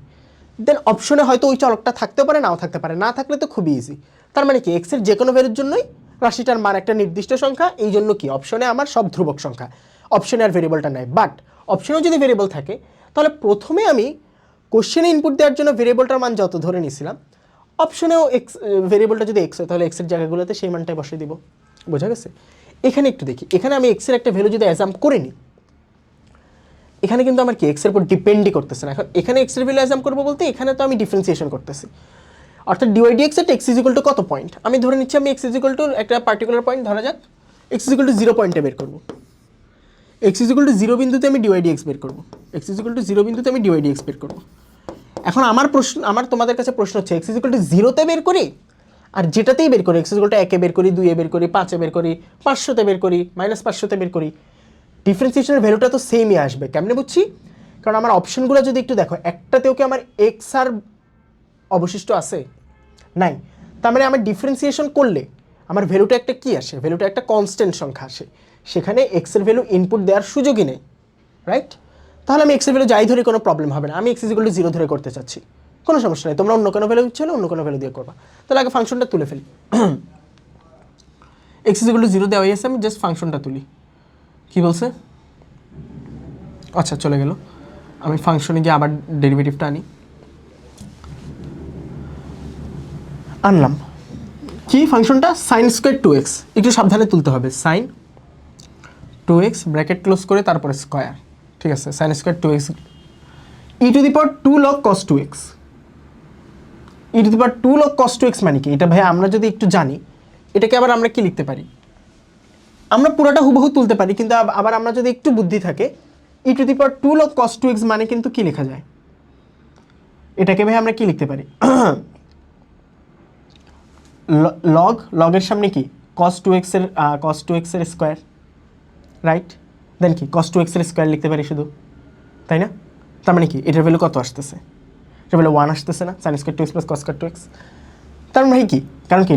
দেন অপশনে হয়তো ওই চলকটা থাকতে পারে নাও থাকতে পারে, না থাকলে তো খুবই ইজি। তার মানে কি এক্সের যে কোনো ভ্যালুর জন্যই রাশিটার মান একটা নির্দিষ্ট সংখ্যা, এই জন্য কি অপশনে আমার সব ধ্রুবক সংখ্যা, অপশনে আর ভেরিয়েবলটা নাই। বাট অপশনেও যদি ভেরিয়েবল থাকে তাহলে প্রথমে আমি কোশ্চেনে ইনপুট দেওয়ার জন্য ভেরিয়েবলটার মান যত ধরে নিয়েছিলাম, অপশনেও এক্স ভেরিয়েবলটা যদি এক্স হয় তাহলে এক্সের জায়গাগুলোতে সেই মানটাই বসিয়ে দিব। বোঝা গেছে, এখানে একটু দেখি, এখানে আমি এক্সের একটা ভ্যালু যদি অ্যাজাম্প করিনি, এখানে কিন্তু আমার কি এক্সের উপর ডিপেন্ডই করতেছে না। এখন এখানে এক্সের ভ্যালু অ্যাজাম্প করবো বলতে এখানে তো আমি ডিফারেন্সিয়েশন করতেছি, অর্থাৎ ডিওয়াই ডিএক্স এর এক্স ইজ ইকুয়াল টু কত পয়েন্ট, আমি ধরে নিচ্ছি আমি এক্স ইজ ইকুয়াল টু একটা পার্টিকুলার পয়েন্ট, ধরা যাক এক্স ইজ ইকুয়াল টু 0 পয়েন্টে বের করবো। এক্স ইজ ইকুয়াল টু 0 বিন্দুতে আমি ডিওয়াই ডিএক্স বের করবো, এক্স ইজ ইকুয়াল টু 0 বিন্দুতে আমি ডিওয়াই ডিএক্স বের করবো। এখন আমার তোমাদের কাছে প্রশ্ন হচ্ছে এক্স ইজ ইকুয়াল টু 0তে বের করি আর যেটাতেই বের করি, এক্স ইজ ইকুয়াল টু 1-এ বের করি, 2-এ বের করি, 5-এ বের করি, 500-তে বের করি, -500-তে বের করি, ডিফারেন্সিয়েশনের ভ্যালুটা তো সেমই আসবে। কেমনে বুঝছি, কারণ আমার অপশনগুলো যদি একটু দেখো, একটাতেও কি আমার এক্স আর অবশিষ্ট আছে, নাই। তার মানে আমার ডিফারেন্সিয়েশন করলে আমার ভ্যালুটা একটা কি আসে, ভ্যালুটা একটা কনস্ট্যান্ট সংখ্যা আসে, সেখানে এক্সের ভ্যালু ইনপুট দেওয়ার সুযোগই নেই, রাইট। তাহলে আমি এক্সের ভ্যালু যাই ধরে কোনো প্রবলেম হবে না, আমি এক্স ইজ ইকুয়াল টু 0 ধরে করতে চাচ্ছি, কোনো সমস্যা নেই, তোমরা অন্য কোনো ভ্যালু দিচ্ছ না, অন্য কোনো ভ্যালু দিয়ে করবা। তাহলে আগে ফাংশনটা তুলে ফেলি, এক্স ইজ ইকুয়াল টু 0 দেওয়াই আছে, আমি জাস্ট ফাংশনটা তুলি। কি বলছে, আচ্ছা চলে গেল, আমি ফাংশনে গিয়ে আবার ডেরিভেটিভটা আনলাম, কি ফাংশনটা সাইন স্কোয়ার 2x, একটু সাবধানে তুলতে হবে, সাইন 2x ব্র্যাকেট ক্লোজ করে তারপরে স্কোয়ার, ঠিক আছে, sine square 2x e⁻² log cos 2x, e⁻² log cos 2x মানে কি? এটা ভাই আমরা যদি একটু জানি, এটাকে আবার আমরা কি লিখতে পারি? আমরা পুরোটা হুবহু তুলতে পারি, কিন্তু আবার আমরা যদি একটু বুদ্ধি থাকে, e⁻² log cos 2x মানে কিন্তু কি লেখা যায়? এটাকে ভাই আমরা কি লিখতে পারি? লগের সামনে কি cos 2x এর স্কোয়ার, রাইট? দেন কি cos 2x এর স্কোয়ার লিখতে পারি শুধু, তাই না? তার মানে কি এটার ভ্যালু কত আসতেছে? এটার ভ্যালু 1 আসতেছে না, sin square 2x plus cos square 2x। তার মানে কি, কারণ কি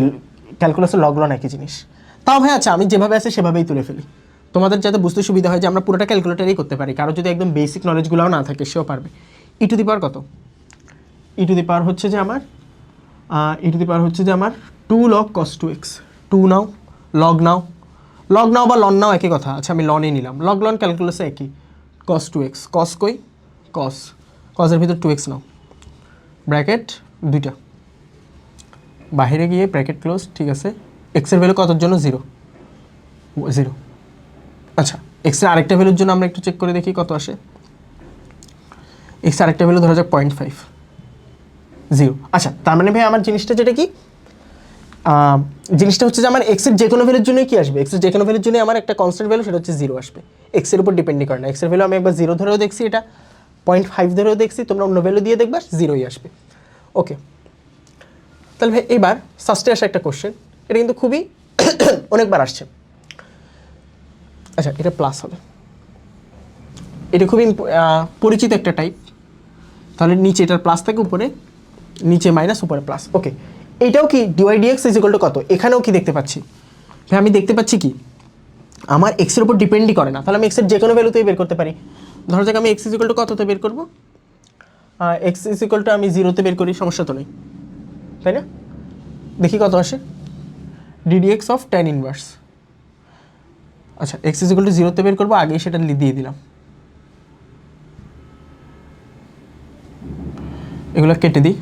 ক্যালকুলাসের লগ লন একই জিনিস। তাও ভাই আচ্ছা, আমি যেভাবে আছে সেভাবেই তুলে ফেলি, তোমাদের যাতে বুঝতে সুবিধা হয় যে আমরা পুরোটা ক্যালকুলেটারেই করতে পারি, কারো যদি একদম বেসিক নলেজগুলোও না থাকে সেও পারবে। e⁻ কত? e⁻ হচ্ছে যে আমার হচ্ছে যে আমার 2 log cos 2x, 2 নাও, লগ নাও, লগ নাও বা লন নাও একই কথা। আচ্ছা আমি লনই নিলাম, লগ লন ক্যালকুলাসে একই, cos 2x, cos কই cos এর ভিতর 2x নাও, ব্র্যাকেট দুইটা, বাহিরে গিয়ে ব্র্যাকেট ক্লোজ, ঠিক আছে। এক্সের ভ্যালু কতর জন্য? 0। আচ্ছা এক্সের আরেকটা ভ্যালুর জন্য আমরা একটু চেক করে দেখি কত আসে। এক্সের আরেকটা ভ্যালু ধরা যাক 0.5, 0। আচ্ছা তার মানে ভাই আমার জিনিসটা যেটা কি, জিনিসটা হচ্ছে যে আমার এক্সের যে কোনো ভ্যালুর জন্যই কি আসবে? এক্সের যে কোনো ভ্যালুর জন্য আমার একটা কনস্ট্যান্ট ভ্যালু, সেটা হচ্ছে 0 আসবে। এক্সের উপর ডিপেন্ডই করে না, এক্সের ভ্যালু আমি একবার 0 ধরেও দেখছি, এটা 0.5 ধরেও দেখছি, তোমরা অন্য ভ্যালু দিয়ে দেখবা 0ই আসবে। ওকে, তাহলে ভাই এবার ফার্স্টে আসা একটা কোশ্চেন, এটা কিন্তু খুবই অনেকবার আসছে। আচ্ছা এটা প্লাস হবে, এটা খুবই পরিচিত একটা টাইপ। তাহলে নিচে এটার প্লাস থাকে, উপরে নিচে মাইনাস, উপরে প্লাস। ওকে, এইটাও কি dy dx is equal to কত? এখানেও কি দেখতে পাচ্ছি ভাই? আমি দেখতে পাচ্ছি কি আমার এক্সের উপর ডিপেন্ডই করে না, তাহলে আমি এক্সের যে কোনো ভ্যালুতেই বের করতে পারি। ধরো যাক আমি এক্স ইজ ইকুয়াল টু কততে বের করবো? এক্স ইজ ইকুয়াল টু আমি 0তে বের করি, সমস্যা তো নেই, তাই না? দেখি কত আসে, ডিডিএক্স অফ tan ইনভার্স। আচ্ছা এক্স ইজ ইকুয়াল টু 0তে বের করবো, আগেই সেটা দিয়ে দিলাম, এগুলো কেটে দিই,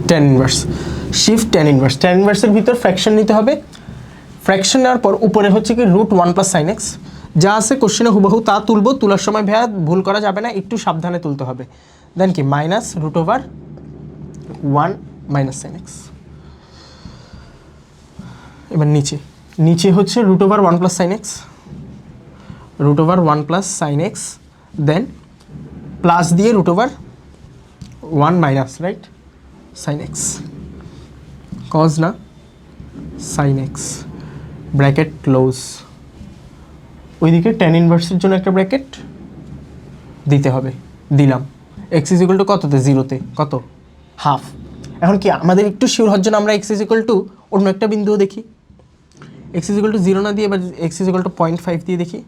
tan inverse, shift tan inverse, tan ইনভার্সের ভিতর ফ্র্যাকশন নিতে হবে। ফ্র্যাকশন নেওয়ার পর উপরে হচ্ছে কি √1 + sin x, যা আছে কোশ্চেনে হুবহু তা তুলবো, তোলার সময় ভাইয়া ভুল করা যাবে না, একটু সাবধানে তুলতে হবে। দেন কি মাইনাস √1 - sin x। এবার নিচে হচ্ছে √1 + sin x, √1 + sin x, দেন প্লাস দিয়ে √1 minus, right, sin x, cos না sin x, ব্র্যাকেট ক্লোজ। ওইদিকে tan ইনভার্সের জন্য একটা ব্র্যাকেট দিতে হবে, দিলাম। x ইজ ইকুয়াল টু কততে? 0তে, কত? হাফ। এখন কি আমাদের একটু শিওর হওয়ার জন্য আমরা x ইজ ইকুয়াল টু অন্য একটা বিন্দুও দেখি, x ইজ ইকুয়াল টু 0 না দিয়ে এবার x ইজ ইকুয়াল টু 0.5 দিয়ে দেখি,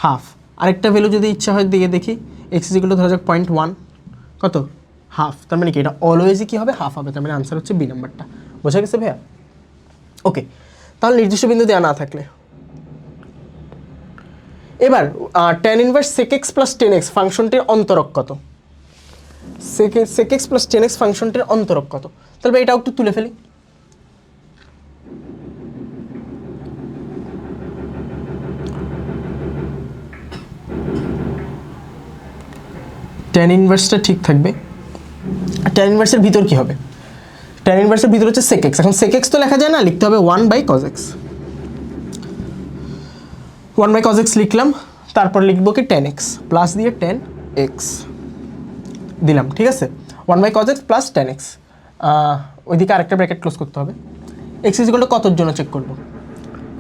হাফ। আরেকটা ভ্যালু যদি ইচ্ছা হয় দিয়ে দেখি, x ইজ ইকুয়াল টু ধরা যাক 0.1, কত? হাফ। তার মানে কি এটা অলওয়েজই কী হবে? হাফ হবে। তার মানে আনসার হচ্ছে বি নাম্বারটা। বোঝা গেছে ভাইয়া? ওকে, তাহলে নির্দিষ্ট বিন্দু দেওয়া না থাকলে এবার tan inverse sec x + tan x ফাংশনটির অন্তরক কত? sec x + tan x ফাংশনটির অন্তরক কত? তাহলে এটাও একটু তুলে ফেলি। tan ইনভার্সটা ঠিক থাকবে, tan ইনভার্সের ভিতর কি হবে? tan ইনভার্সের ভিতর হচ্ছে sec x। এখন sec x তো লেখা যায় না, লিখতে হবে 1/cos x। 1/cos x লিখলাম, তারপর লিখবো কি tan x, প্লাস দিয়ে tan x দিলাম, ঠিক আছে। 1/cos x plus tan x, ওইদিকে আরেকটা ব্র্যাকেট ক্লোজ করতে হবে। x ইজ ইকুয়াল টু কতর জন্য চেক করবো?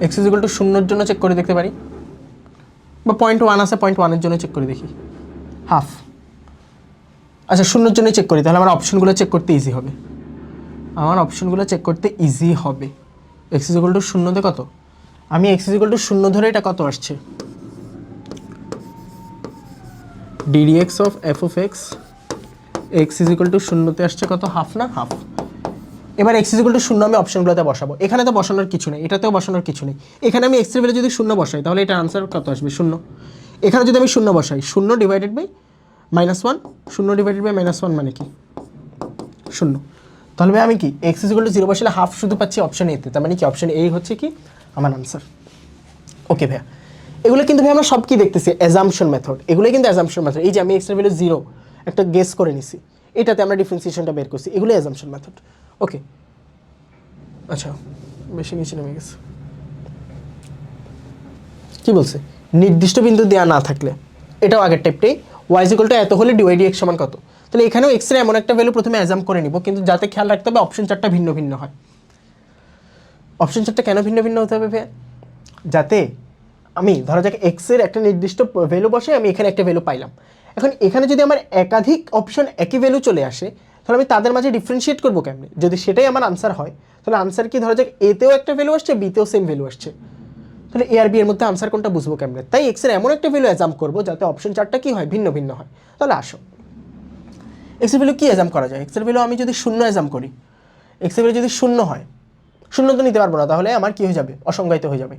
x ইজ ইকুয়াল টু 0-র জন্য চেক করে দেখতে পারি, বা 0.1 আছে 0.1-এর জন্য চেক করে দেখি, হাফ। আচ্ছা 0-র জন্য চেক করি, তাহলে আমার অপশনগুলো চেক করতে ইজি হবে, x ইজ ইকুয়াল টু 0-তে কত? আমি x ইজ ইকুয়াল টু 0 ধরে এটা কত আসছে? ddx of f of x, x is equal to 0-তে আসছে কত? হাফ না? হাফ। এবার x ইজ ইকুয়াল টু 0 আমি অপশনগুলোতে বসাবো, এখানে তো বসানোর কিছু নেই, এটাতেও বসানোর কিছু নেই। এখানে আমি x এর ভ্যালু যদি 0 বসাই, তাহলে এটা আনসার কত আসবে? 0। এখানে যদি আমি 0 বসাই, 0 ডিভাইডেড বাই -1, 0 ডিভাইডেড বাই -1 মানে কি? শূন্য। তাহলে ভাই আমি কি এক্স ইজ ইকুয়াল টু 0 বসালে হাফ শুধু পাচ্ছি অপশন এতে, তার মানে কি অপশন এ হচ্ছে কি আমার আনসার। ওকে ভাইয়া, এগুলো কিন্তু ভাই আমরা সব কি দেখতেছি অ্যাজাম্পশন মেথড, এগুলোই কিন্তু অ্যাজাম্পশন মেথড। এই যে আমি এক্স এর ভ্যালু 0 একটা গেস করে নিছি, এটাতে আমরা ডিফারেন্সিয়েশনটা বের করছি, এগুলো অ্যাজাম্পশন মেথড। ওকে আচ্ছা, বেশি নিচে নেমে গেছে। কি বলছে, নির্দিষ্ট বিন্দু দেওয়া না থাকলে, এটাও আগের টাইপটাই, ওয়াই ইজ ইকুয়াল টু এত হলে ডিওয়াই ডিএক্স সমান কত। তাহলে এখানেও এক্স এর এমন একটা ভ্যালু প্রথমে অ্যাজাম করে নিব, কিন্তু যাতে খেয়াল রাখতে হবে অপশন চারটা ভিন্ন ভিন্ন হয়। অপশন চারটা কেন ভিন্ন ভিন্ন হতে হবে ভাইয়া, যাতে আমি ধরা যাক এক্স এর একটা নির্দিষ্ট ভ্যালু বসে আমি এখানে একটা ভ্যালু পাইলাম। এখন এখানে যদি আমার একাধিক অপশন একই ভ্যালু চলে আসে, তাহলে আমি তাদের মাঝে ডিফারেন্সিয়েট করবো কেমনে? যদি সেটাই আমার আনসার হয়, তাহলে আনসার কি ধরা যাক এতেও একটা ভ্যালু আসছে, বিতেও সেম ভ্যালু আসছে, তাহলে এ আর বি এর মধ্যে আনসার কোনটা বুঝবো কেমনে? তাই এক্স এর এমন একটা ভ্যালু অ্যাজাম করবো যাতে অপশন চারটা কি হয়, ভিন্ন ভিন্ন হয়। তাহলে আসো এক্স এর ভ্যালু কি অ্যাজাম করা যায়? এক্স এর ভ্যালু আমি যদি শূন্য অ্যাজাম করি, এক্স এর ভ্যালু যদি শূন্য হয়, শূন্য তো নিতে পারবো না, তাহলে আমার কি হয়ে যাবে, অসংজ্ঞায়িত হয়ে যাবে।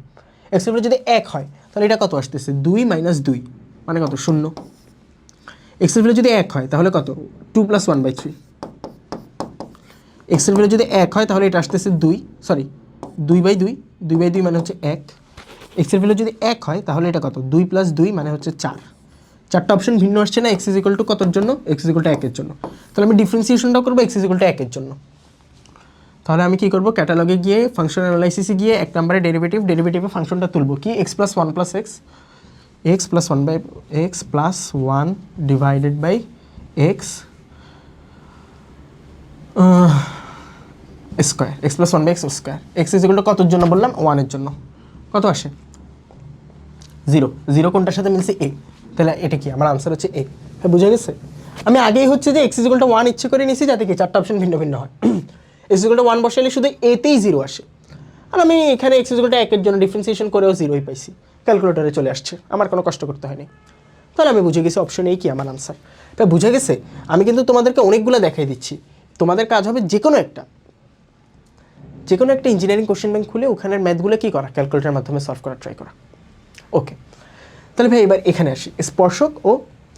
এক্স এর ভ্যালু যদি 1 হয়, তাহলে এটা কত আসতেছে, 2 - 2 মানে কত, শূন্য। এক্স এর ভ্যালু যদি 1 হয় তাহলে কত, 2 + 1/3। এক্স এর ভ্যালু যদি 1 হয় তাহলে এটা আসতেছে 2 2/2, 2/2 মানে হচ্ছে 1। এক্স এর ভ্যালু যদি 1 হয় তাহলে এটা কত, 2 + 2 মানে হচ্ছে 4। চারটা অপশন ভিন্ন আসছে না, এক্স ইজ ইকুয়াল টু কতর জন্য, এক্স ইজ ইকুয়াল টু 1 এর জন্য। তাহলে আমি ডিফারেন্সিয়েশনটাও করবো এক্স ইজ ইকুয়াল টু 1 এর জন্য। তাহলে আমি কি করব, ক্যাটালগে গিয়ে ফাংশন অ্যানালাইসিসে গিয়ে 1 নম্বরে ডেরিভেটিভে ফাংশনটা তুলব কি, x + 1 + x, x + 1/x + 1 divided by x square, x + 1/x square. X is equal to কতর জন্য বললাম, 1 এর জন্য। কত আসে, 0। 0 কোনটার সাথে মিলছে, a, তাহলে এটা কি আমার আনসার হচ্ছে a। হ্যাঁ বুঝে গেছে? আমি আগেই হচ্ছে যে x ইজ ইকুয়াল টু 1 ইচ্ছে করে নিছি যাতে কি চারটা অপশন ভিন্ন ভিন্ন হয়। x ইজ ইকুয়াল টু 1 বসাইলে শুধু এতেই 0 আসে, আর আমি এখানে x ইজ ইকুয়াল টু 1 এর জন্য ডিফারেন্সিয়েশন করেও 0ই পাইছি, ক্যালকুলেটরে চলে আসছে, আমার কোনো কষ্ট করতে হয়নি। তাহলে আমি বুঝে গেছি অপশন এই কি আমার আনসার। তাই বুঝে গেছে? আমি কিন্তু তোমাদেরকে অনেকগুলো দেখাই দিচ্ছি, তোমাদের কাজ হবে যে কোনো একটা ইঞ্জিনিয়ারিং কোশ্চেন ব্যাংক খুলে ওখানের ম্যাথগুলো কী করা, ক্যালকুলেটরের মাধ্যমে সলভ করার ট্রাই করা। ওকে, তাহলে ভাই এবার এখানে আসি, স্পর্শক ও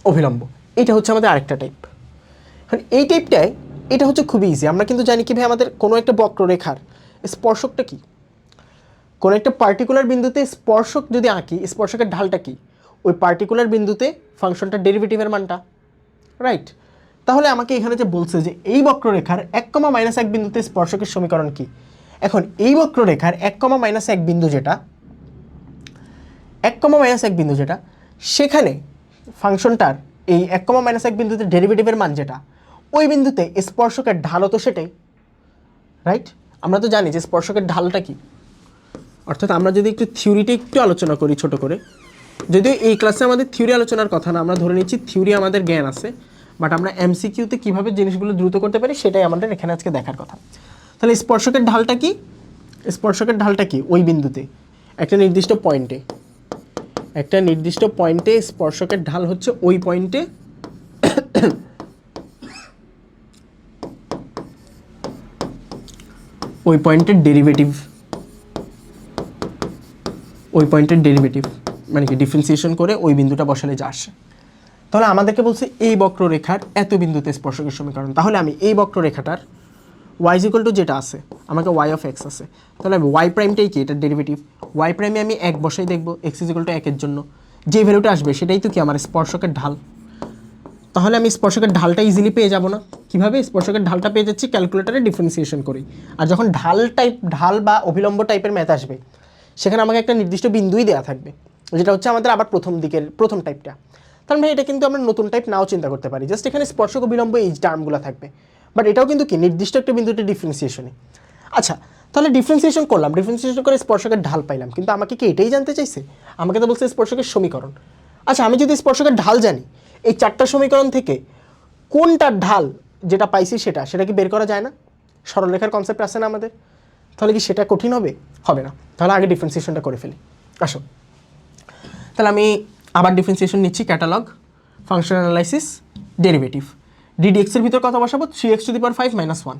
অভিলম্ব, এটা হচ্ছে আমাদের আরেকটা টাইপ। এখন এই টাইপটায় এটা হচ্ছে খুবই ইজি, আমরা কিন্তু জানি কি ভাই আমাদের কোনো একটা বক্ররেখার স্পর্শকটা কি, কোনো একটা পার্টিকুলার বিন্দুতে স্পর্শক যদি আঁকি, স্পর্শকের ঢালটা কি, ওই পার্টিকুলার বিন্দুতে ফাংশনটা ডেরিভেটিভের মানটা, রাইট? তাহলে আমাকে এখানে যে বলছে যে এই বক্ররেখার 1, - 1 বিন্দুতে স্পর্শকের সমীকরণ কি। এখন এই বক্ররেখার 1, - 1 বিন্দু যেটা, 1, - 1 বিন্দু যেটা, সেখানে ফাংশনটার এই 1, - 1 বিন্দুতে ডেরিভেটিভের মান যেটা, ওই বিন্দুতে স্পর্শকের ঢালও তো সেটাই, রাইট? আমরা তো জানি যে স্পর্শকের ঢালটা কি। অর্থাৎ আমরা যদি একটু থিওরিটা একটু আলোচনা করি ছোট করে, যদিও এই ক্লাসে আমাদের থিওরি আলোচনার কথা না, আমরা ধরে নিচ্ছি থিওরি আমাদের জ্ঞান আছে, বাট আমরা এমসিকিউতে কীভাবে জিনিসগুলো দ্রুত করতে পারি সেটাই আমাদের এখানে আজকে দেখার কথা। তাহলে স্পর্শকের ঢালটা কি, স্পর্শকের ঢালটা কি, ওই বিন্দুতে একটা নির্দিষ্ট পয়েন্টে স্পর্শকের ঢাল হচ্ছে ওই পয়েন্টে ওই পয়েন্টের ডেরিভেটিভ, মানে কি ডিফারেন্সিয়েশন করে ওই বিন্দুটা বসালে যা আসে। তাহলে আমাদেরকে বলছে এই বক্ররেখার এত বিন্দুতে স্পর্শকের সমীকরণ। তাহলে আমি এই বক্ররেখাটার y ইজ ইকুয়াল টু যেটা আছে, আমাকে y অফ x আছে, তাহলে আমি y প্রাইমটাই কি, এটার ডেরিভেটিভ, y প্রাইমে আমি 1 বসাই দেখব, x ইজ ইকুয়াল টু 1 এর জন্য যে ভ্যালুটা আসবে সেটাই তো কি আমার স্পর্শকের ঢাল। তাহলে আমি স্পর্শকের ঢালটা ইজিলি পেয়ে যাব না? কীভাবে স্পর্শকের ঢালটা পেয়ে যাচ্ছি, ক্যালকুলেটারে ডিফারেন্সিয়েশন করেই। আর যখন ঢাল বা অভিলম্ব টাইপের ম্যাথ আসবে, সেখানে আমাকে একটা নির্দিষ্ট বিন্দুই দেওয়া থাকবে, যেটা হচ্ছে আমাদের আবার প্রথম টাইপটা। তার মানে এটা কিন্তু আমরা নতুন টাইপ নাও চিন্তা করতে পারি, জাস্ট এখানে স্পর্শক অভিলম্ব এই টার্মগুলো থাকবে, বাট এটাও কিন্তু কি নির্দিষ্ট একটা বিন্দুতে ডিফারেন্সিয়েশনে। আচ্ছা, তাহলে ডিফারেন্সিয়েশন করলাম, ডিফারেন্সিয়েশন করে স্পর্শকের ঢাল পাইলাম, কিন্তু আমাকে কি এটাই জানতে চাইছে? আমাকে তো বলছে স্পর্শকের সমীকরণ। আচ্ছা, আমি যদি স্পর্শকের ঢাল জানি, এই চারটা সমীকরণ থেকে কোনটার ঢাল যেটা পাইছি সেটা কি বের করা যায় না? সরলরেখার কনসেপ্ট আছে না আমাদের? তাহলে কি সেটা কঠিন হবে? হবে না। তাহলে আগে ডিফারেন্সিয়েশনটা করে ফেলি। আসো, তাহলে আমি আবার ডিফারেন্সিয়েশন নিচ্ছি, catalogue, function analysis, derivative. ddx এর ভিতর কত বসাবো, 3x two the power 5 - 1,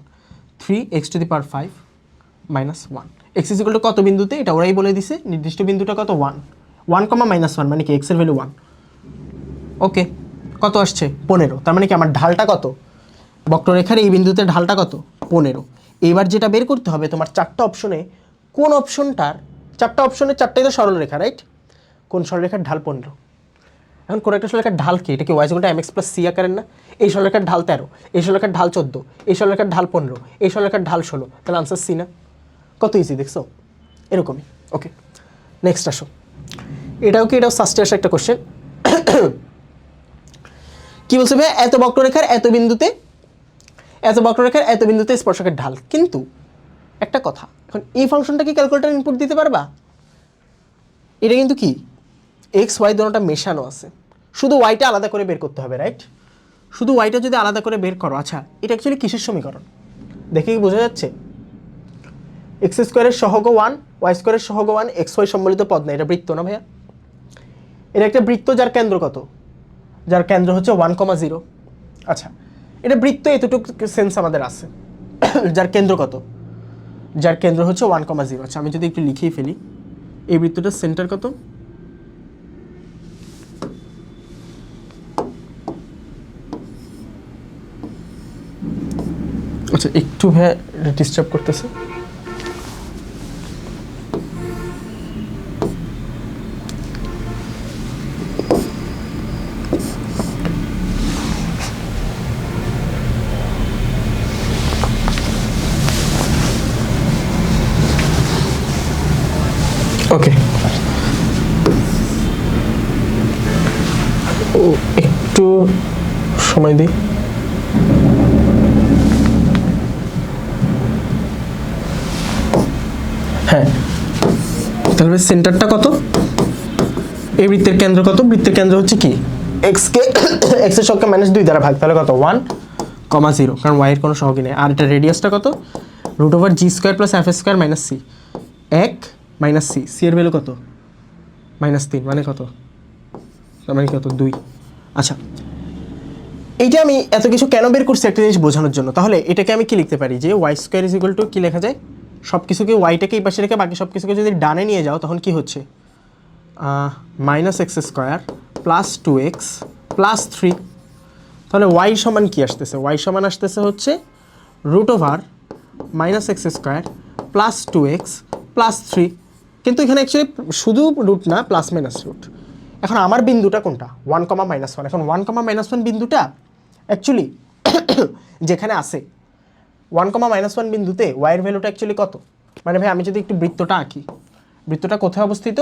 3x two the power 5 - 1। x is equal to কত বিন্দুতে, এটা ওরাই বলে দিছে, নির্দিষ্ট বিন্দুটা কত, 1, 1, - 1 মানে কি x এর ভ্যালু 1। ওকে, কত আসছে, 15, তার মানে কি আমার ঢালটা কত, বক্ররেখার এই বিন্দুতে ঢালটা কত 15। এইবার যেটা বের করতে হবে তোমার চারটা অপশনে কোন অপশনটার, চারটা অপশনে চারটাই তো সরলরেখা রাইট, কোন সরলরেখার ঢাল 15। এখন কোন একটা সরলরেখার ঢাল কি, এটা কি y = mx + c আকারের না? এই সরলরেখার ঢাল 13, এই সরলরেখার ঢাল 14, এই সরলরেখার ঢাল 15, এই সরলরেখার ঢাল 16, তাহলে আনসার সি না? কত ইজি দেখছো, এরকমই। ওকে নেক্সট আসো, এটাও সাস্টে আসা একটা কোশ্চেন। কি বলছে ভাই, এত বক্ররেখার এত বিন্দুতে স্পর্শকের ঢাল। কিন্তু একটা কথা, এখন এই ফাংশনটা কি ক্যালকুলেটর ইনপুট দিতে পারবা? এটা কিন্তু কি এক্স ওয়াই দুটোটা মেশানো আছে, শুধু ওয়াইটা আলাদা করে বের করতে হবে রাইট? শুধু ওয়াইটা যদি আলাদা করে বের করো, আচ্ছা এটা অ্যাকচুয়ালি কিসের সমীকরণ দেখে কি বোঝা যাচ্ছে? এক্স স্কোয়ারের সহগ 1, ওয়াই স্কোয়ারের সহগ 1, এক্স ওয়াই সম্বলিত পদ না, এটা বৃত্ত না ভাইয়া? এটা একটা বৃত্ত যার কেন্দ্র কত, যার কেন্দ্র হচ্ছে 1,0। আচ্ছা এটা বৃত্ত, এতটুকু সেন্স আমাদের আছে। যার কেন্দ্র কত, যার কেন্দ্র হচ্ছে 1,0। আচ্ছা আমি যদি একটু লিখেই ফেলি, এই বৃত্তটার সেন্টার কত? আচ্ছা একটু ভাইয়া ডিস্টার্ব করতেছে। ওকে ও একটু সময় দিই। হ্যাঁ তাহলে সেন্টারটা কত, এই বৃত্তের কেন্দ্র কত? বৃত্তের কেন্দ্র হচ্ছে কি এক্সকে এক্সের সহগকে -2 দ্বারা ভাগ, তাহলে কত 1,0, কারণ ওয়াই এর কোনো সহগই নেই। আর এটা রেডিয়াসটা কত, √g² + f² - c, 1 - c, c এর ভ্যালু কত -3, মানে কত, মানে কত 2। আচ্ছা এইটা আমি এত কিছু কেন বের করছি একটা জিনিস বোঝানোর জন্য। তাহলে এটাকে আমি কি লিখতে পারি যে y² = কি লেখা যায়, সব কিছুকে ওয়াইটাকে এই পাশে রেখে বাকি সব কিছুকে যদি ডানে নিয়ে যাও তখন কি হচ্ছে -x² + 2x + 3। তাহলে y সমান কি আসতেছে, y সমান আসতেছে হচ্ছে √−x² + 2x + 3। কিন্তু এখানে অ্যাকচুয়ালি শুধু রুট না, প্লাস মাইনাস রুট। এখন আমার বিন্দুটা কোনটা 1,-1, এখন 1,-1 বিন্দুটা অ্যাকচুয়ালি যেখানে আছে 1,-1 বিন্দুতে ওয়াইয়ের ভ্যালুটা অ্যাকচুয়ালি কত, মানে ভাই আমি যদি একটু বৃত্তটা আঁকি, বৃত্তটা কোথায় অবস্থিত,